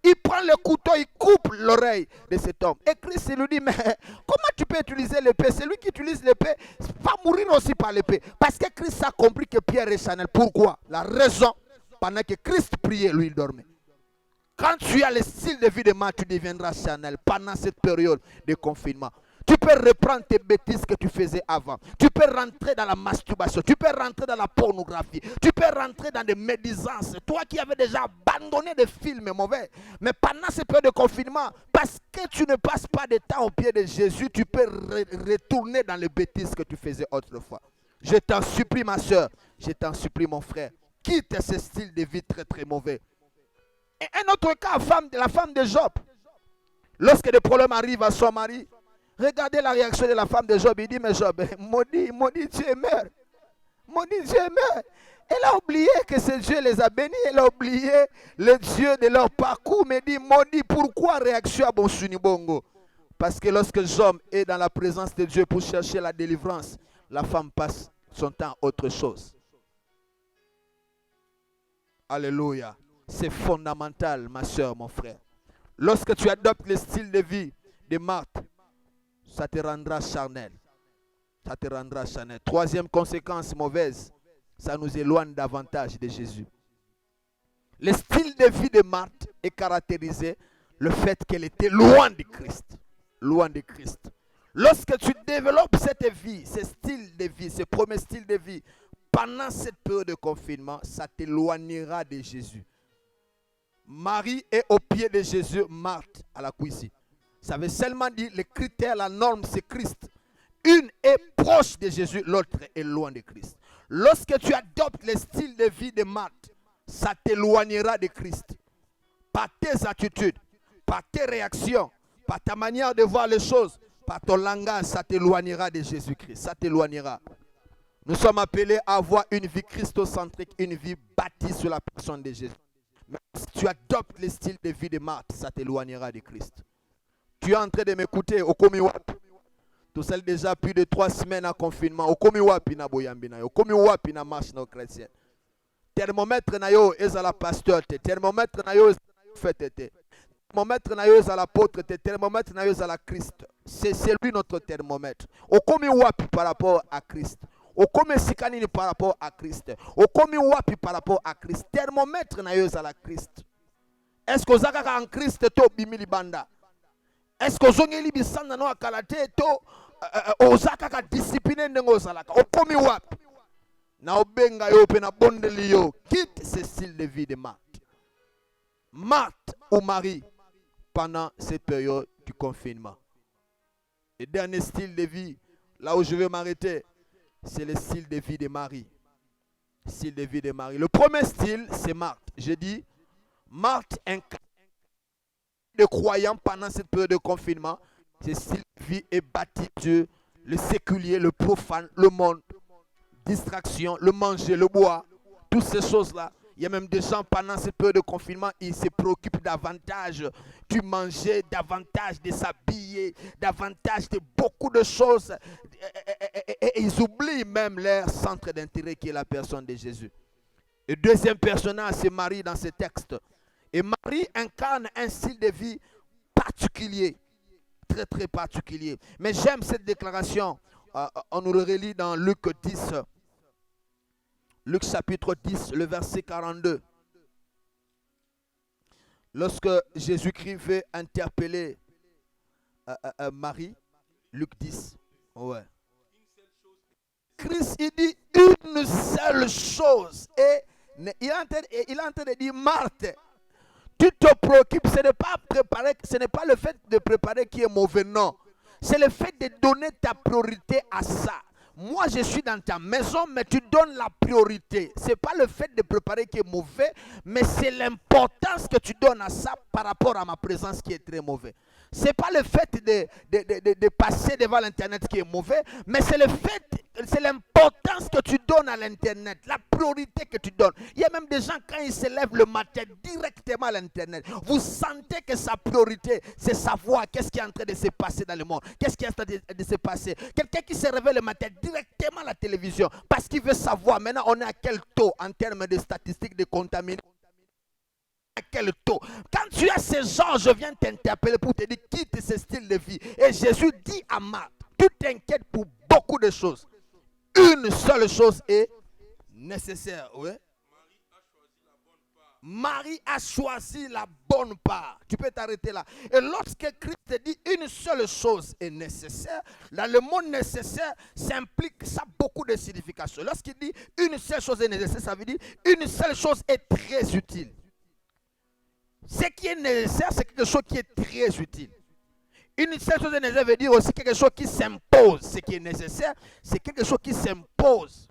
Il prend le couteau, il coupe l'oreille de cet homme. Et Christ lui dit, mais comment tu peux utiliser l'épée? Celui qui utilise l'épée va mourir aussi par l'épée. Parce que Christ a compris que Pierre est charnel. Pourquoi? La raison, pendant que Christ priait, lui il dormait. Quand tu as le style de vie de Marthe, tu deviendras charnel pendant cette période de confinement. Tu peux reprendre tes bêtises que tu faisais avant. Tu peux rentrer dans la masturbation. Tu peux rentrer dans la pornographie. Tu peux rentrer dans des médisances. Toi qui avais déjà abandonné des films mauvais. Mais pendant cette période de confinement, parce que tu ne passes pas de temps au pied de Jésus, tu peux retourner dans les bêtises que tu faisais autrefois. Je t'en supplie, ma soeur. Je t'en supplie, mon frère. Quitte ce style de vie très très mauvais. Et un autre cas, la femme de Job. Lorsque des problèmes arrivent à son mari, regardez la réaction de la femme de Job. Il dit, mais Job, maudit Dieu meurt. Maudit Dieu meurt. Elle a oublié que ce Dieu les a bénis. Elle a oublié le Dieu de leur parcours. Mais dit, maudit, pourquoi réaction à bon sunibongo? Parce que lorsque Job est dans la présence de Dieu pour chercher la délivrance, la femme passe son temps à autre chose. Alléluia. C'est fondamental, ma soeur, mon frère. Lorsque tu adoptes le style de vie de Marthe, ça te rendra charnel. Ça te rendra charnel. 3e conséquence mauvaise, ça nous éloigne davantage de Jésus. Le style de vie de Marthe est caractérisé le fait qu'elle était loin de Christ. Loin de Christ. Lorsque tu développes cette vie, ce style de vie, ce premier style de vie, pendant cette période de confinement, ça t'éloignera de Jésus. Marie est au pied de Jésus, Marthe à la cuisine. Ça veut seulement dire le critère, la norme, c'est Christ. Une est proche de Jésus, l'autre est loin de Christ. Lorsque tu adoptes le style de vie de Marthe, ça t'éloignera de Christ. Par tes attitudes, par tes réactions, par ta manière de voir les choses, par ton langage, ça t'éloignera de Jésus-Christ. Ça t'éloignera. Nous sommes appelés à avoir une vie christocentrique, une vie bâtie sur la personne de Jésus. Mais si tu adoptes le style de vie de Marthe, ça t'éloignera de Christ. Tu es en train de m'écouter au Komiwap. Tu sais déjà plus de 3 semaines en confinement. Au Komiwap, na boyambina. Au Komiwap, na marche no chrétien. Thermomètre na yo est à la pasteur. Thermomètre na yo fait. Thermomètre na yo est à l'apôtre. Thermomètre na yo est à la Christ. C'est lui notre thermomètre. Au Komiwap par rapport à Christ. Au Komi Sikanini par rapport à Christ. Au Komiwap par rapport à Christ. Thermomètre na yo est à la Christ. Est-ce que vous avez en Christ to bimili banda? Est-ce que vous avez bisanda no akalate to ozaka ka discipline ndengo salaka? Au Komiwap na obenga yo pe na bondeli yo. Quitte ce style de vie de Marthe. Marthe ou Marie pendant cette période du confinement. Le dernier style de vie, là où je vais m'arrêter, c'est le style de vie de Marie. Style de vie de Marie. Le premier style, c'est Marthe. Je dis, Marthe incarne de croyants pendant cette période de confinement. Ce style de vie est bâti sur le séculier, le profane, le monde, distraction, le manger, le boire, toutes ces choses-là. Il y a même des gens pendant cette période de confinement, ils se préoccupent davantage du manger, davantage de s'habiller, davantage de beaucoup de choses. Et ils oublient même leur centre d'intérêt qui est la personne de Jésus. Le deuxième personnage, c'est Marie dans ce texte. Et Marie incarne un style de vie particulier, très très particulier. Mais j'aime cette déclaration. On nous le relit dans Luc 10. Luc chapitre 10, le verset 42. Lorsque Jésus-Christ veut interpeller Marie, Luc 10. Ouais. Christ, il dit une seule chose. Et il est en train de dire, Marthe, tu te préoccupes, ce n'est pas le fait de préparer qui est mauvais, non. C'est le fait de donner ta priorité à ça. Moi, je suis dans ta maison, mais tu donnes la priorité. Ce n'est pas le fait de préparer qui est mauvais, mais c'est l'importance que tu donnes à ça par rapport à ma présence qui est très mauvais. Ce n'est pas le fait de passer devant l'Internet qui est mauvais, mais c'est l'importance que tu donnes à l'Internet, la priorité que tu donnes. Il y a même des gens, quand ils se lèvent le matin directement à l'Internet, vous sentez que sa priorité, c'est savoir qu'est-ce qui est en train de se passer dans le monde, qu'est-ce qui est en train de se passer. Quelqu'un qui se réveille le matin directement à la télévision, parce qu'il veut savoir, maintenant on est à quel taux en termes de statistiques de contamination. À quel taux? Quand tu as ces gens, je viens t'interpeller pour te dire quitte ce style de vie. Et Jésus dit à Marthe, tu t'inquiètes pour beaucoup de choses. Une seule chose est nécessaire. Oui? Marie a choisi la bonne part. Tu peux t'arrêter là. Et lorsque Christ dit une seule chose est nécessaire, dans le mot nécessaire, ça implique ça beaucoup de significations. Lorsqu'il dit une seule chose est nécessaire, ça veut dire une seule chose est très utile. Ce qui est nécessaire, c'est quelque chose qui est très utile. Une seule chose nécessaire veut dire aussi quelque chose qui s'impose. Ce qui est nécessaire, c'est quelque chose qui s'impose.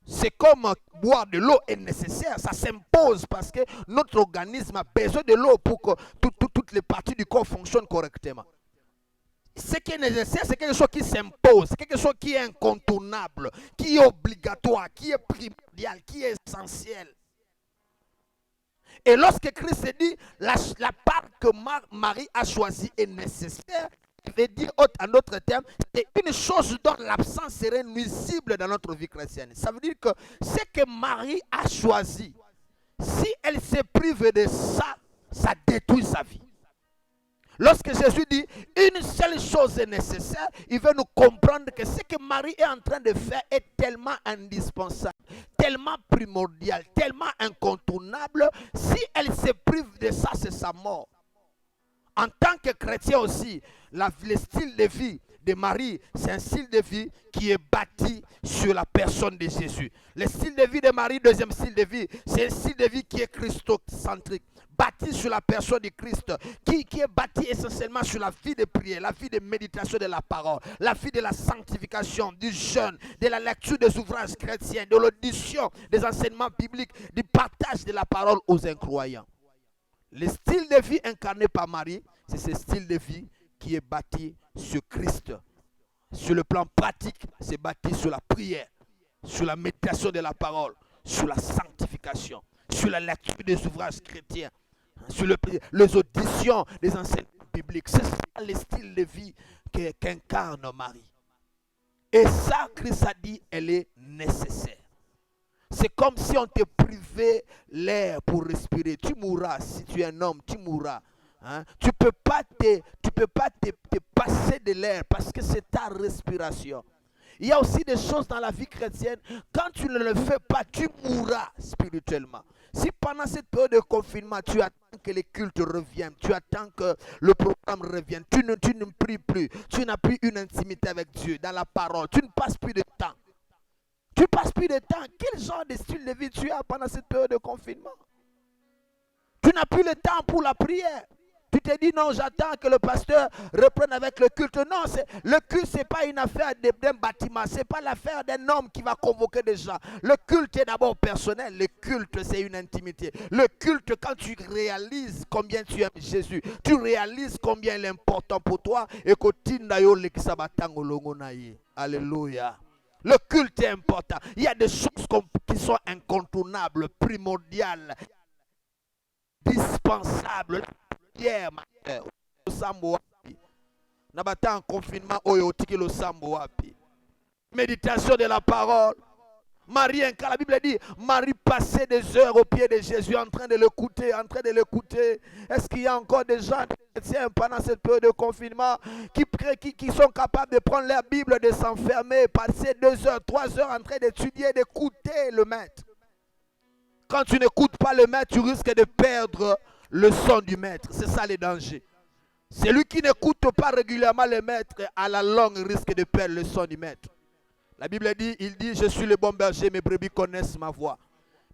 C'est comme boire de l'eau est nécessaire, ça s'impose parce que notre organisme a besoin de l'eau pour que toutes les parties du corps fonctionnent correctement. Ce qui est nécessaire, c'est quelque chose qui s'impose, c'est quelque chose qui est incontournable, qui est obligatoire, qui est primordial, qui est essentiel. Et lorsque Christ dit la part que Marie a choisie est nécessaire, il veut dire en d'autres termes, c'est une chose dont l'absence serait nuisible dans notre vie chrétienne. Ça veut dire que ce que Marie a choisi, si elle se prive de ça, ça détruit sa vie. Lorsque Jésus dit une seule chose est nécessaire, il veut nous comprendre que ce que Marie est en train de faire est tellement indispensable, tellement primordial, tellement incontournable. Si elle se prive de ça, c'est sa mort. En tant que chrétien aussi, le style de vie de Marie, c'est un style de vie qui est bâti sur la personne de Jésus. Le style de vie de Marie, deuxième style de vie, c'est un style de vie qui est christocentrique, bâti sur la personne de Christ, qui est bâti essentiellement sur la vie de prière, la vie de méditation de la parole, la vie de la sanctification, du jeûne, de la lecture des ouvrages chrétiens, de l'audition des enseignements bibliques, du partage de la parole aux incroyants. Le style de vie incarné par Marie, c'est ce style de vie qui est bâti sur Christ. Sur le plan pratique, c'est bâti sur la prière, sur la méditation de la parole, sur la sanctification, sur la lecture des ouvrages chrétiens, sur les auditions des enseignements bibliques. C'est ça le style de vie qu'incarne Marie. Et ça, Christ a dit, elle est nécessaire. C'est comme si on te privait l'air pour respirer. Tu mourras si tu es un homme, tu mourras. Hein? Tu ne peux pas te passer de l'air parce que c'est ta respiration. Il y a aussi des choses dans la vie chrétienne, quand tu ne le fais pas, tu mourras spirituellement. Si pendant cette période de confinement, tu attends que les cultes reviennent, tu attends que le programme revienne, tu ne pries plus, tu n'as plus une intimité avec Dieu dans la parole, tu ne passes plus de temps. Tu passes plus de temps. Quel genre de style de vie tu as pendant cette période de confinement? Tu n'as plus le temps pour la prière. Tu te dis non, j'attends que le pasteur reprenne avec le culte. Non, le culte, ce n'est pas une affaire d'un bâtiment. Ce n'est pas l'affaire d'un homme qui va convoquer des gens. Le culte est d'abord personnel. Le culte, c'est une intimité. Le culte, quand tu réalises combien tu aimes Jésus, tu réalises combien il est important pour toi. Et que alléluia. Le culte est important. Il y a des choses qui sont incontournables, primordiales, dispensables. Hier, en confinement, méditation de la parole, Marie incarne, la Bible dit, Marie passait des heures au pied de Jésus en train de l'écouter, en train de l'écouter. Est-ce qu'il y a encore des gens chrétiens pendant cette période de confinement qui sont capables de prendre leur Bible, de s'enfermer, passer 2 heures, 3 heures en train d'étudier, d'écouter le maître? Quand tu n'écoutes pas le maître, tu risques de perdre le son du maître. C'est ça le danger. Celui qui n'écoute pas régulièrement le maître, à la longue, risque de perdre le son du maître. La Bible dit, il dit, je suis le bon berger, mes brebis connaissent ma voix.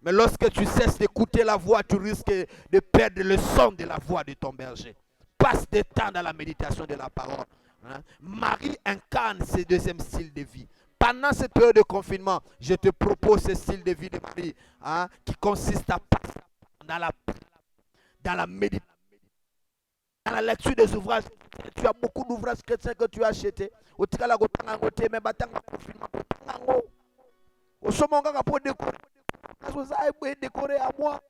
Mais lorsque tu cesses d'écouter la voix, tu risques de perdre le son de la voix de ton berger. Passe des temps dans la méditation de la parole. Marie incarne ce deuxième style de vie. Pendant cette période de confinement, je te propose ce style de vie de Marie qui consiste à passer dans la méditation, dans la lecture des ouvrages. Tu as beaucoup d'ouvrages chrétiens que tu as achetés. Au tika la gotanga ngote me batanga confinement gotango. Au somonga ka pour décorer. Kaso ça est décorer à moi.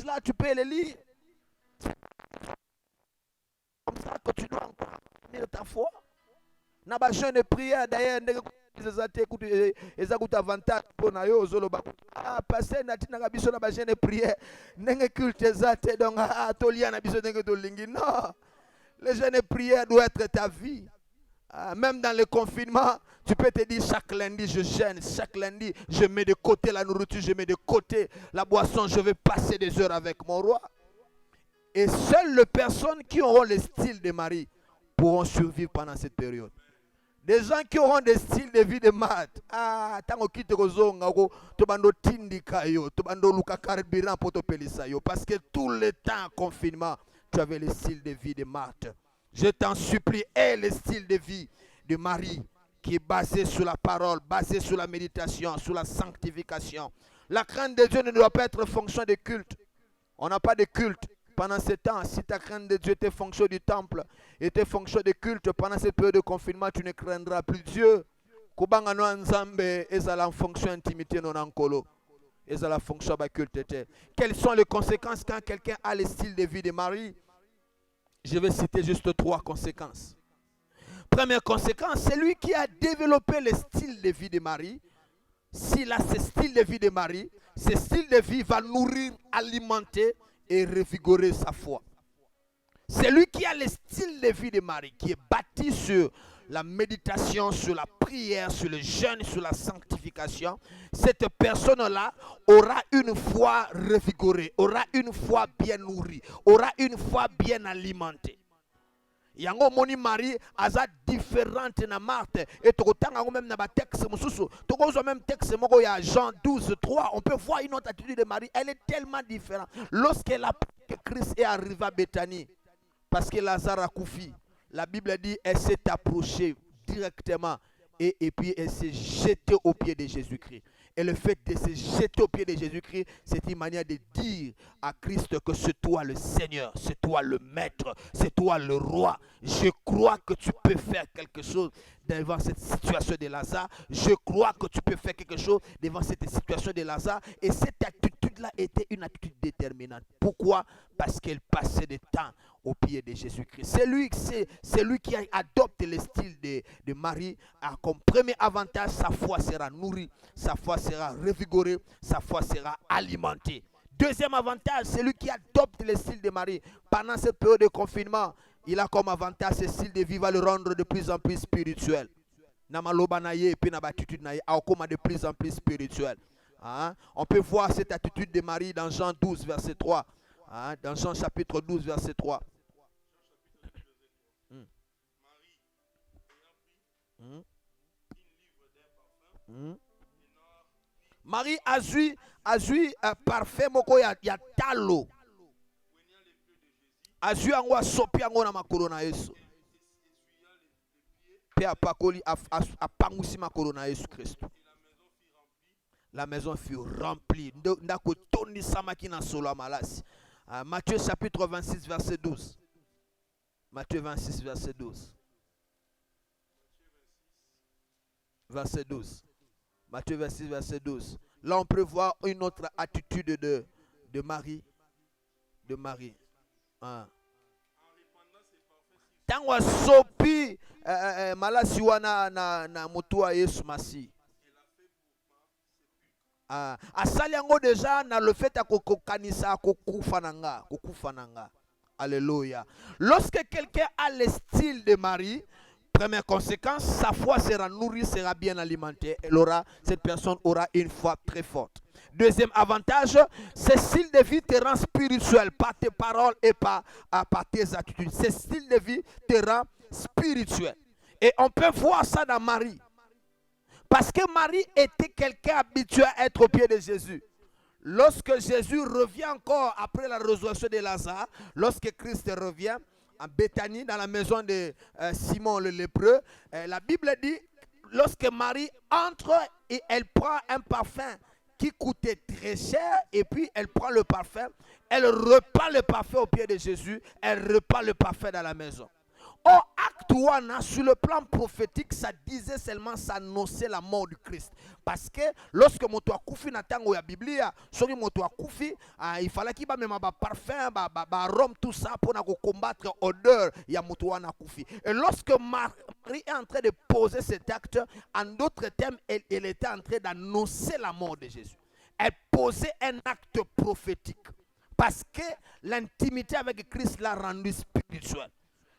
Là tu peux les lire. Comme ça que tu dois encore tenir ta foi. Na ba jeune prière d'ailleurs ndenge ezate écoute ezakuta avantage pour na yo zoloba. Ah passer na tina ka biso na ba jeune prière ndenge culte ezate donc tolia na biso ndenge to lingi non. Les jeûnes et prières doivent être ta vie. Même dans le confinement, tu peux te dire chaque lundi je jeûne, chaque lundi je mets de côté la nourriture, je mets de côté la boisson, je vais passer des heures avec mon roi. Et seules les personnes qui auront le style de Marie pourront survivre pendant cette période. Des gens qui auront des styles de vie de Marthe. Tango kite kozonga ko tobando tindika yo, tobando luka carburant pour te pelisa yo parce que tout le temps confinement tu avais le style de vie de Marthe. Je t'en supplie, aie le style de vie de Marie qui est basé sur la parole, basé sur la méditation, sur la sanctification. La crainte de Dieu ne doit pas être fonction de culte. On n'a pas de culte pendant ce temps. Si ta crainte de Dieu était fonction du temple, était fonction de culte, pendant cette période de confinement, tu ne craindras plus Dieu. Kubanga no nzambe ezala en fonction intimité non ankolo. Ezala fonction ba culte. Quelles sont les conséquences quand quelqu'un a le style de vie de Marie? Je vais citer juste 3 conséquences. Première conséquence, c'est lui qui a développé le style de vie de Marie. S'il a ce style de vie de Marie, ce style de vie va nourrir, alimenter et revigorer sa foi. C'est lui qui a le style de vie de Marie, qui est bâti sur la méditation, sur la prière, sur le jeûne, sur la sanctification. Cette personne-là aura une foi revigorée, aura une foi bien nourrie, aura une foi bien alimentée. Yango moni Marie aza différente na Marthe et tokotanga même na ba texte mususu tokozo même texte moko ya Jean 12:3 on peut voir une autre attitude de Marie, elle est tellement différente. Lorsqu'elle a que Christ est arrivé à Béthanie parce que Lazare a couffé, la Bible dit elle s'est approchée directement et puis elle s'est jetée aux pieds de Jésus-Christ. Et le fait de se jeter aux pieds de Jésus-Christ, c'est une manière de dire à Christ que c'est toi le Seigneur, c'est toi le Maître, c'est toi le Roi. Je crois que tu peux faire quelque chose devant cette situation de Lazare. Je crois que tu peux faire quelque chose devant cette situation de Lazare. Et cette attitude-là était une attitude déterminante. Pourquoi? Parce qu'elle passait du temps au pied de Jésus-Christ. C'est lui qui adopte le style de Marie. Comme premier avantage, sa foi sera nourrie, sa foi sera revigorée, sa foi sera alimentée. Deuxième avantage, c'est lui qui adopte le style de Marie. Pendant cette période de confinement, il a comme avantage ce style de vie va le rendre de plus en plus spirituel. De plus en plus spirituel. On peut voir cette attitude de Marie dans Jean 12, verset 3. Dans Jean chapitre 12, verset 3. Marie a vu parfait moko ya talo. A vu ango sopi ango na makolo na Yesu. Pe apakoli apangusi makolo na Yesu Christ. La maison fut remplie. Ndako toni samaki na solo malasi. Matthieu chapitre 26 verset 12. Matthieu 26 verset 12. Verset 12. Matthieu 26 verset 12. Là on peut voir une autre attitude de Marie. De Marie. Tango sopi malasi wana na mutua Yesu Masi. asali yango déjà na le fait akokanisa kokufa nanga. Alléluia. Lorsque quelqu'un a le style de Marie, première conséquence, sa foi sera nourrie, sera bien alimentée. Cette personne aura une foi très forte. Deuxième avantage, ce style de vie te rend spirituel par tes paroles et par tes attitudes. Ce style de vie te rend spirituel. Et on peut voir ça dans Marie. Parce que Marie était quelqu'un habitué à être au pied de Jésus. Lorsque Jésus revient encore après la résurrection de Lazare, lorsque Christ revient en Béthanie, dans la maison de Simon le lépreux, la Bible dit, lorsque Marie entre et elle prend un parfum qui coûtait très cher, et puis elle prend le parfum, elle repart le parfum au pied de Jésus, elle repart le parfum dans la maison. Au acte 1, sur le plan prophétique, ça disait seulement, ça annonçait la mort du Christ. Parce que lorsque moto a koufi na tango ya Biblia, sur moto a koufi, il fallait qu'il ba même ba parfum, ba rhum, tout ça pour combattre l'odeur ya moto a koufi. Et lorsque Marie est en train de poser cet acte, en d'autres termes, elle était en train d'annoncer la mort de Jésus. Elle posait un acte prophétique. Parce que l'intimité avec Christ l'a rendu spirituel.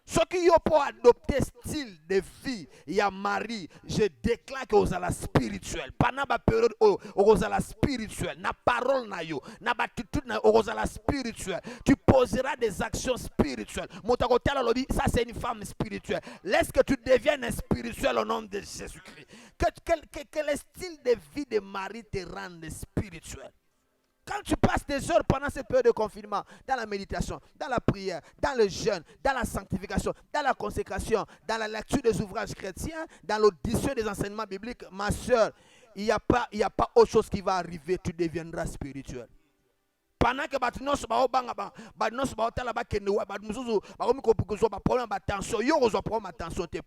Ceux qui ont adopté style de vie, il y a Marie, je déclare que vous allez spirituel. Pendant la période où vous allez spirituel, na parole na yo, na attitude na vous allez spirituel. Tu poseras des actions spirituelles. Ça c'est une femme spirituelle. Laisse que tu deviennes un spirituel au nom de Jésus-Christ. Que le style de vie de Marie te rende spirituel. Quand tu passes des heures pendant cette période de confinement, dans la méditation, dans la prière, dans le jeûne, dans la sanctification, dans la consécration, dans la lecture des ouvrages chrétiens, dans l'audition des enseignements bibliques, ma soeur, il n'y a pas autre chose qui va arriver, tu deviendras spirituel. Pendant que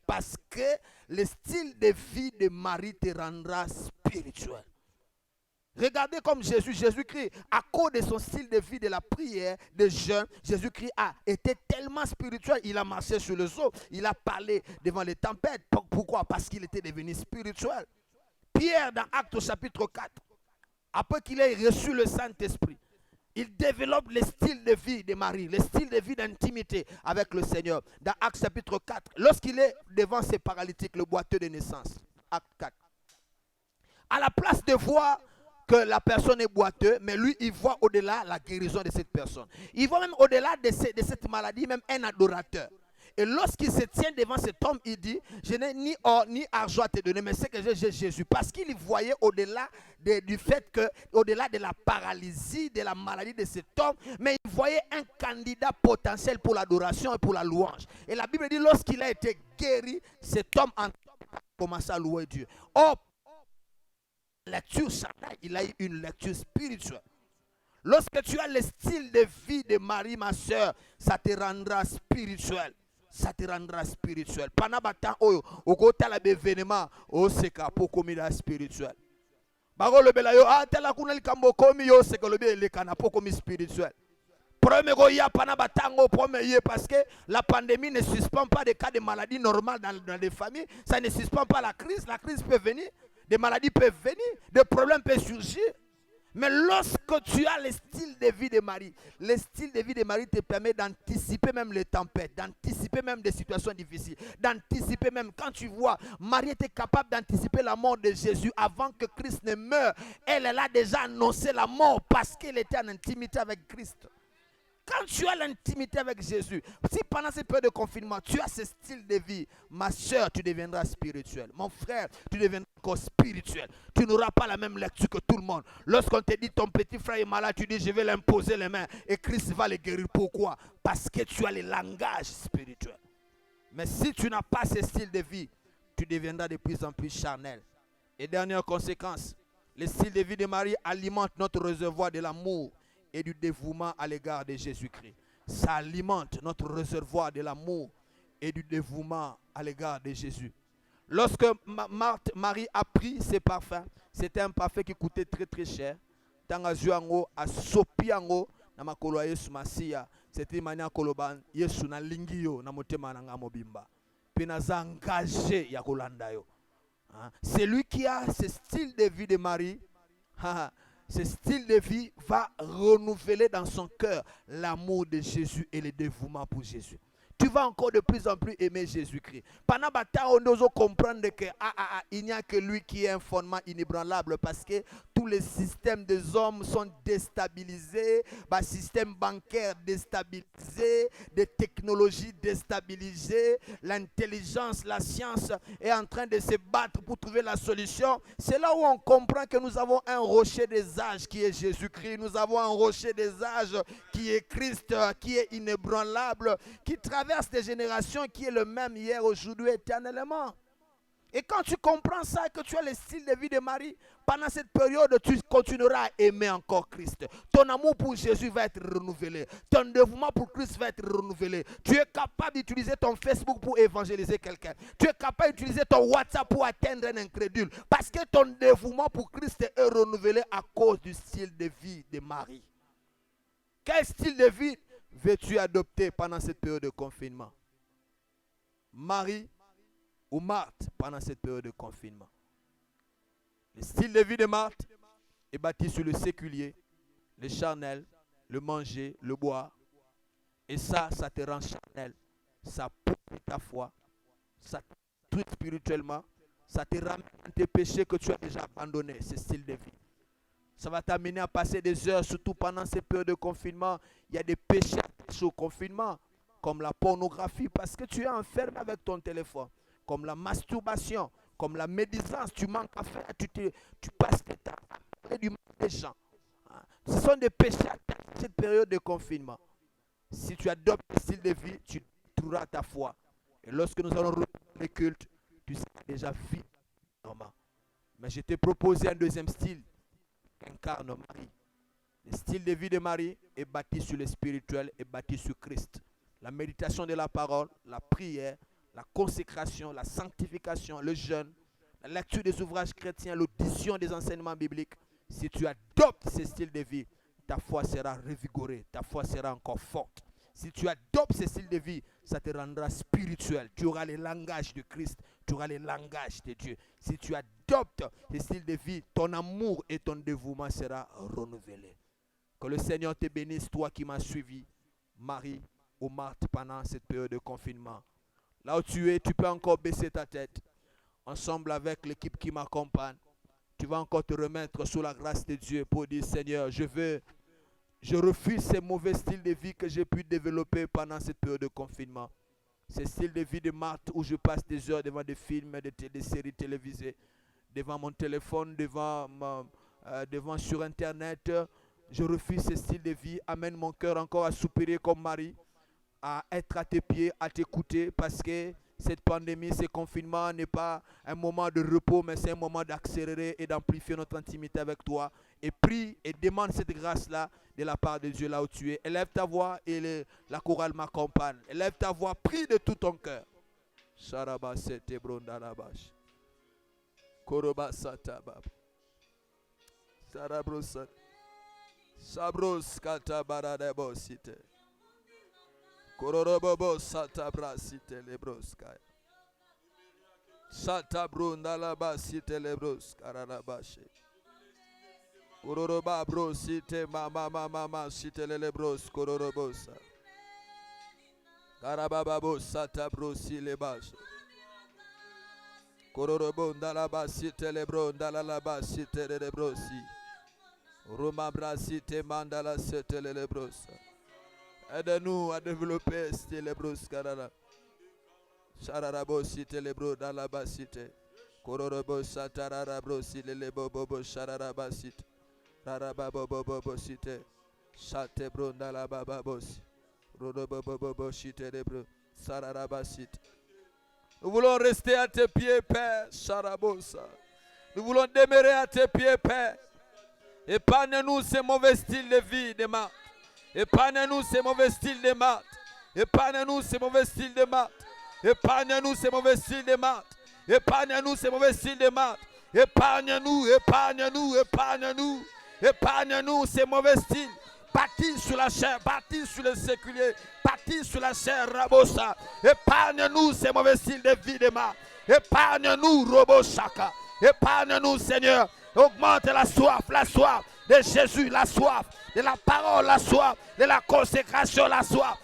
parce que le style de vie de Marie te rendra spirituel. Regardez comme Jésus-Christ, à cause de son style de vie, de la prière, de jeûne, Jésus-Christ a été tellement spirituel, il a marché sur les eaux, il a parlé devant les tempêtes. Pourquoi? Parce qu'il était devenu spirituel. Pierre, dans Actes chapitre 4, après qu'il ait reçu le Saint-Esprit, il développe le style de vie de Marie, le style de vie d'intimité avec le Seigneur. Dans Actes chapitre 4, lorsqu'il est devant ces paralytiques, le boiteux de naissance, Acte 4, à la place de voir que la personne est boiteuse, mais lui, il voit au-delà la guérison de cette personne. Il voit même au-delà de cette maladie, même un adorateur. Et lorsqu'il se tient devant cet homme, il dit, je n'ai ni or ni argent à te donner, mais c'est que j'ai Jésus. Parce qu'il voyait au-delà du fait que, au-delà de la paralysie, de la maladie de cet homme, mais il voyait un candidat potentiel pour l'adoration et pour la louange. Et la Bible dit, lorsqu'il a été guéri, cet homme a commencé à louer Dieu. Oh, lecture charnelle, il a eu une lecture spirituelle. Lorsque tu as le style de vie de Marie, ma soeur, ça te rendra spirituel. Ça te rendra spirituel. Pendant le temps, au côté de l'événement, c'est pour commettre spirituel. Parce que la pandémie ne suspend pas des cas de maladies normales dans les familles. Ça ne suspend pas la crise. La crise peut venir. Des maladies peuvent venir, des problèmes peuvent surgir. Mais lorsque tu as le style de vie de Marie, le style de vie de Marie te permet d'anticiper même les tempêtes, d'anticiper même des situations difficiles, d'anticiper même quand tu vois, Marie était capable d'anticiper la mort de Jésus avant que Christ ne meure. Elle a déjà annoncé la mort parce qu'elle était en intimité avec Christ. Quand tu as l'intimité avec Jésus, si pendant cette période de confinement, tu as ce style de vie, ma soeur, tu deviendras spirituel. Mon frère, tu deviendras encore spirituel. Tu n'auras pas la même lecture que tout le monde. Lorsqu'on te dit ton petit frère est malade, tu dis je vais l'imposer les mains et Christ va le guérir. Pourquoi? Parce que tu as le langage spirituel. Mais si tu n'as pas ce style de vie, tu deviendras de plus en plus charnel. Et dernière conséquence, le style de vie de Marie alimente notre réservoir de l'amour et du dévouement à l'égard de Jésus-Christ. Ça alimente notre réservoir de l'amour et du dévouement à l'égard de Jésus. Lorsque Marie a pris ses parfums, c'était un parfum qui coûtait très très cher. Tangazuango a sopiango na makolo Yesu Masia. C'était manière koloban Yesu na lingio na motema na ngamobimba. Penaza engagé ya kolanda yo. C'est lui qui a ce style de vie de Marie. ce style de vie va renouveler dans son cœur l'amour de Jésus et le dévouement pour Jésus. Tu vas encore de plus en plus aimer Jésus-Christ. Pendant que on doit comprendre que il n'y a que lui qui est un fondement inébranlable parce que tous les systèmes des hommes sont déstabilisés, le système bancaire déstabilisé, des technologies déstabilisées, l'intelligence, la science est en train de se battre pour trouver la solution. C'est là où on comprend que nous avons un rocher des âges qui est Jésus-Christ. Nous avons un rocher des âges qui est Christ, qui est inébranlable, qui traverse des générations, qui est le même hier, aujourd'hui, éternellement. Et quand tu comprends ça, que tu as le style de vie de Marie, pendant cette période, tu continueras à aimer encore Christ. Ton amour pour Jésus va être renouvelé. Ton dévouement pour Christ va être renouvelé. Tu es capable d'utiliser ton Facebook pour évangéliser quelqu'un. Tu es capable d'utiliser ton WhatsApp pour atteindre un incrédule. Parce que ton dévouement pour Christ est renouvelé à cause du style de vie de Marie. Quel style de vie veux-tu adopter pendant cette période de confinement? Marie ou Marthe pendant cette période de confinement? Le style de vie de Marthe est bâti sur le séculier, le charnel, le manger, le boire. Et ça te rend charnel. Ça pourrit ta foi. Ça te détruit spirituellement. Ça te ramène à tes péchés que tu as déjà abandonnés, ce style de vie. Ça va t'amener à passer des heures, surtout pendant ces périodes de confinement. Il y a des péchés attachés au confinement, comme la pornographie, parce que tu es enfermé avec ton téléphone, comme la masturbation, comme la médisance, tu manques à faire, tu passes tes temps à parler du mal des gens. Ce sont des péchés attachés à cette période de confinement. Si tu adoptes ce style de vie, tu trouveras ta foi. Et lorsque nous allons reprendre les cultes, tu seras déjà vide. Mais je t'ai proposé un deuxième style qu'incarne Marie. Le style de vie de Marie est bâti sur le spirituel, est bâti sur Christ. La méditation de la parole, la prière, la consécration, la sanctification, le jeûne, la lecture des ouvrages chrétiens, l'audition des enseignements bibliques. Si tu adoptes ce style de vie, ta foi sera revigorée, ta foi sera encore forte. Si tu adoptes ce style de vie, ça te rendra spirituel. Tu auras le langage de Christ, tu auras le langage de Dieu. Si tu adoptes ce style de vie, ton amour et ton dévouement sera renouvelé. Que le Seigneur te bénisse, toi qui m'as suivi, Marie ou Marthe, pendant cette période de confinement. Là où tu es, tu peux encore baisser ta tête. Ensemble avec l'équipe qui m'accompagne, tu vas encore te remettre sous la grâce de Dieu pour dire, Seigneur, je refuse ces mauvais styles de vie que j'ai pu développer pendant cette période de confinement. Ce style de vie de Marthe où je passe des heures devant des films, des séries télévisées, devant mon téléphone, devant sur Internet. Je refuse ce style de vie. Amène mon cœur encore à soupirer comme Marie, à être à tes pieds, à t'écouter, parce que cette pandémie, ce confinement n'est pas un moment de repos, mais c'est un moment d'accélérer et d'amplifier notre intimité avec toi. Et prie et demande cette grâce-là de la part de Dieu là où tu es. Élève ta voix et la chorale m'accompagne. Élève ta voix, prie de tout ton cœur. Sharabasete brondalabash. Korobasatabab. Sarabrosat. Sabros katabaradebosite. Kororobobo satabrasite lebroskaya. Satabrundalabasite lebroskarabashi. Kororoba brosite mama site lebros kororobosa. Karababo satabrosi lebash. Kororobo ndalabasite lebrondalalabasite lebrosi. Roma brasite mandala sete lebrosa. Aide-nous à développer ce lebros karara. Shararabo site lebro dalabasite. Kororobo satararabro sile lebobo shararabasite. Rarababobo site. Shate bro dalababos. Rodobobo site lebro sararabasite. Nous voulons rester à tes pieds, Père, Sharabosa. Nous voulons demeurer à tes pieds, Père. Épargne-nous ces mauvais styles de vie de Marthe. Épargne-nous ces mauvais styles de Marthe. Épargne-nous ces mauvais styles de Marthe. Épargne-nous ces mauvais styles de Marthe. Épargne-nous ces mauvais styles de Marthe. Épargne-nous, épargne-nous, épargne-nous. Épargne-nous ces mauvais styles. Bâtis sur la chair, bâtis sur le séculier, bâtis sur la chair, Rabosa. Épargne-nous ces mauvais styles de vie de Marthe. Épargne-nous, Roboshaka. Épargne-nous, Seigneur. Augmente la soif de Jésus, la soif de la parole, la soif de la consécration, la soif.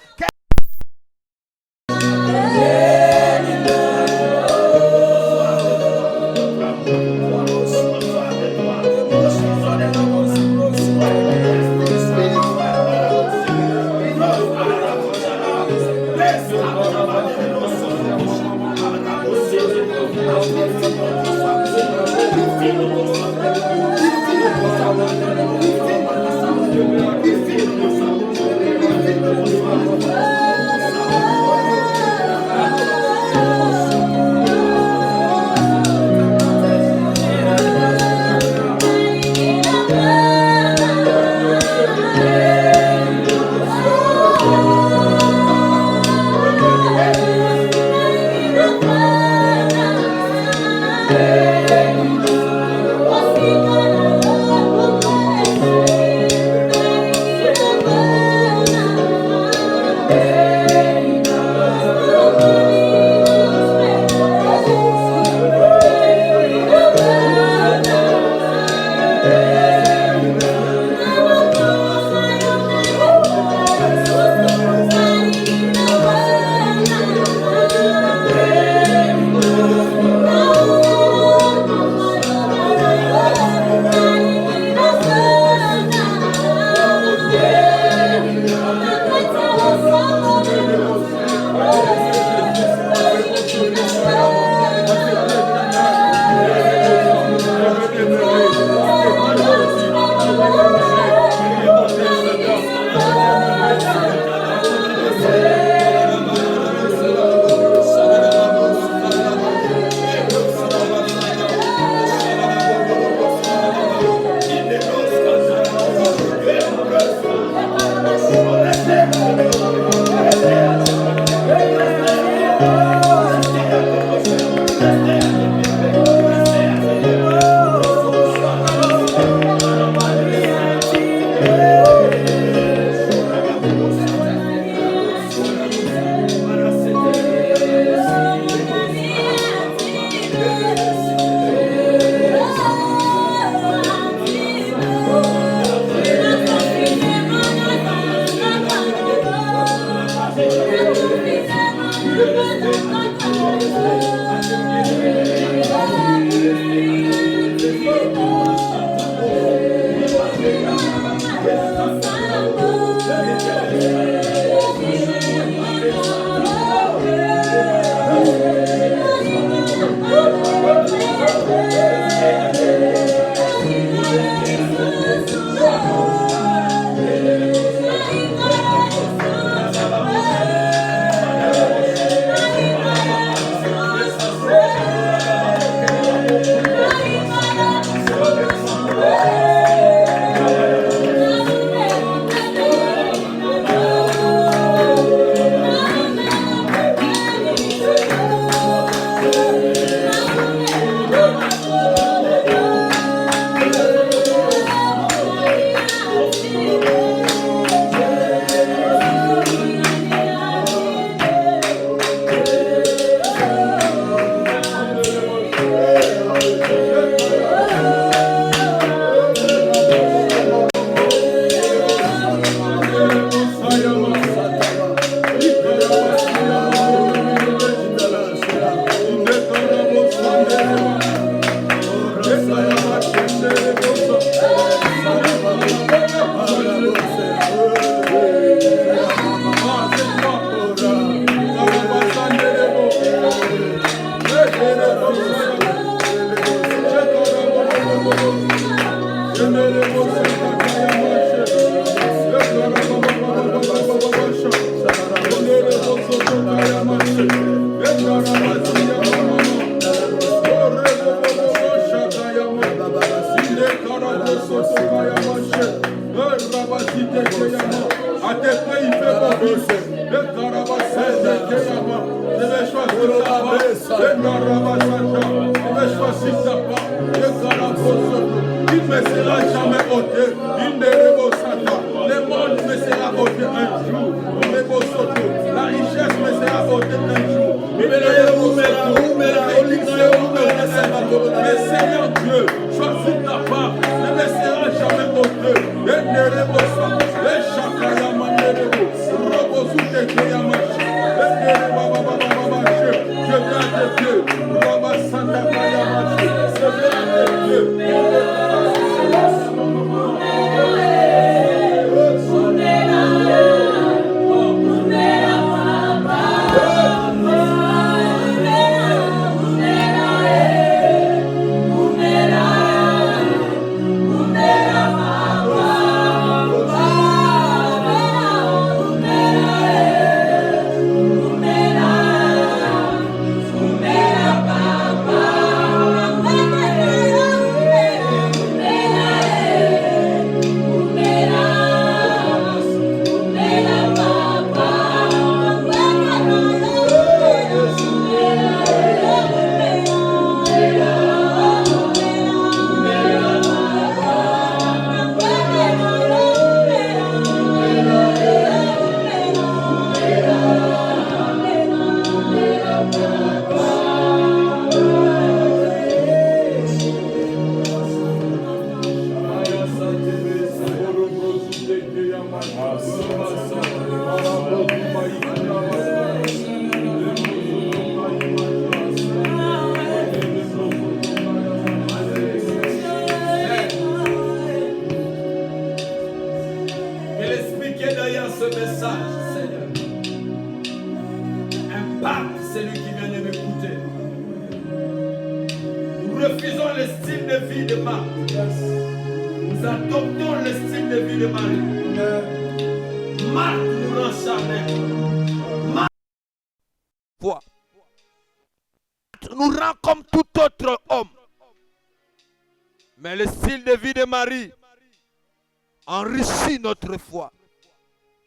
Seigneur Dieu, choisis ta ce message, Seigneur, impacte celui qui vient de m'écouter. Nous refusons le style de vie de Marthe. Nous adoptons le style de vie de Marie. Marthe nous rend charnel. Foi nous rend comme tout autre homme. Mais le style de vie de Marie enrichit notre foi,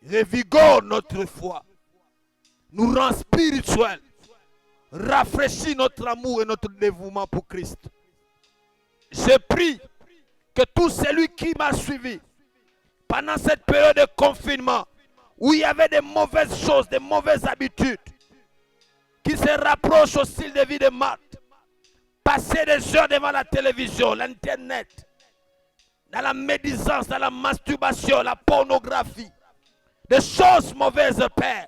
revigore notre foi, nous rend spirituels, rafraîchit notre amour et notre dévouement pour Christ. Je prie que tout celui qui m'a suivi pendant cette période de confinement, où il y avait des mauvaises choses, des mauvaises habitudes, qui se rapprochent au style de vie de Marthe, passer des heures devant la télévision, l'internet, dans la médisance, dans la masturbation, la pornographie, des choses mauvaises, Père,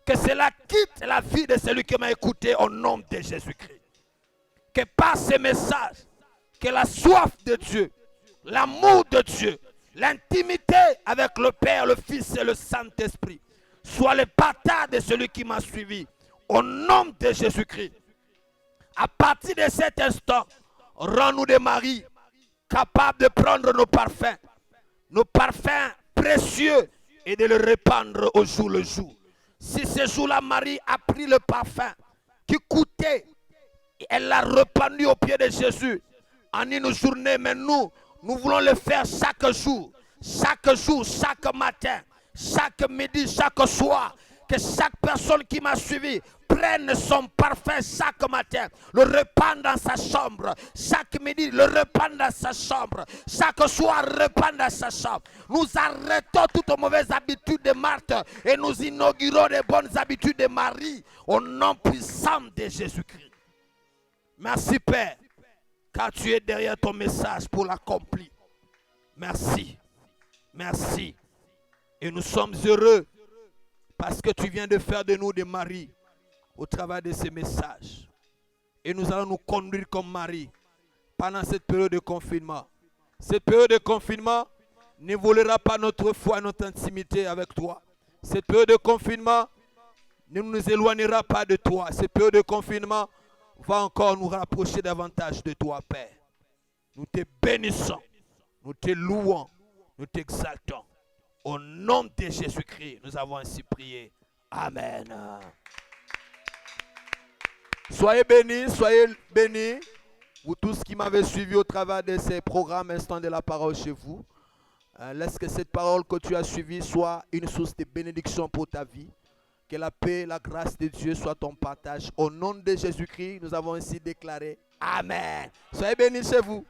que cela quitte la vie de celui qui m'a écouté au nom de Jésus-Christ. Que par ces messages, que la soif de Dieu, l'amour de Dieu, l'intimité avec le Père, le Fils et le Saint-Esprit soit le partage de celui qui m'a suivi au nom de Jésus-Christ. À partir de cet instant, rends-nous des maris capables de prendre nos parfums précieux et de les répandre au jour le jour. Si ce jour-là, Marie a pris le parfum qui coûtait, elle l'a répandu au pied de Jésus en une journée, mais nous voulons le faire chaque jour, chaque matin, chaque midi, chaque soir. Que chaque personne qui m'a suivi prenne son parfum chaque matin, le répand dans sa chambre, chaque midi, le répand dans sa chambre, chaque soir, répand dans sa chambre. Nous arrêtons toutes mauvaises habitudes de Marthe et nous inaugurons les bonnes habitudes de Marie au nom puissant de Jésus-Christ. Merci Père, car tu es derrière ton message pour l'accomplir. Merci, merci. Et nous sommes heureux parce que tu viens de faire de nous des maris au travers de ces messages. Et nous allons nous conduire comme maris pendant cette période de confinement. Cette période de confinement ne volera pas notre foi et notre intimité avec toi. Cette période de confinement ne nous éloignera pas de toi. Cette période de confinement va encore nous rapprocher davantage de toi, Père. Nous te bénissons, nous te louons, nous t'exaltons. Au nom de Jésus-Christ, nous avons ainsi prié. Amen. Soyez bénis, vous tous qui m'avez suivi au travers de ces programmes Instant de la parole chez vous. Laisse que cette parole que tu as suivie soit une source de bénédiction pour ta vie. Que la paix et la grâce de Dieu soient ton partage. Au nom de Jésus-Christ, nous avons ainsi déclaré. Amen. Soyez bénis chez vous.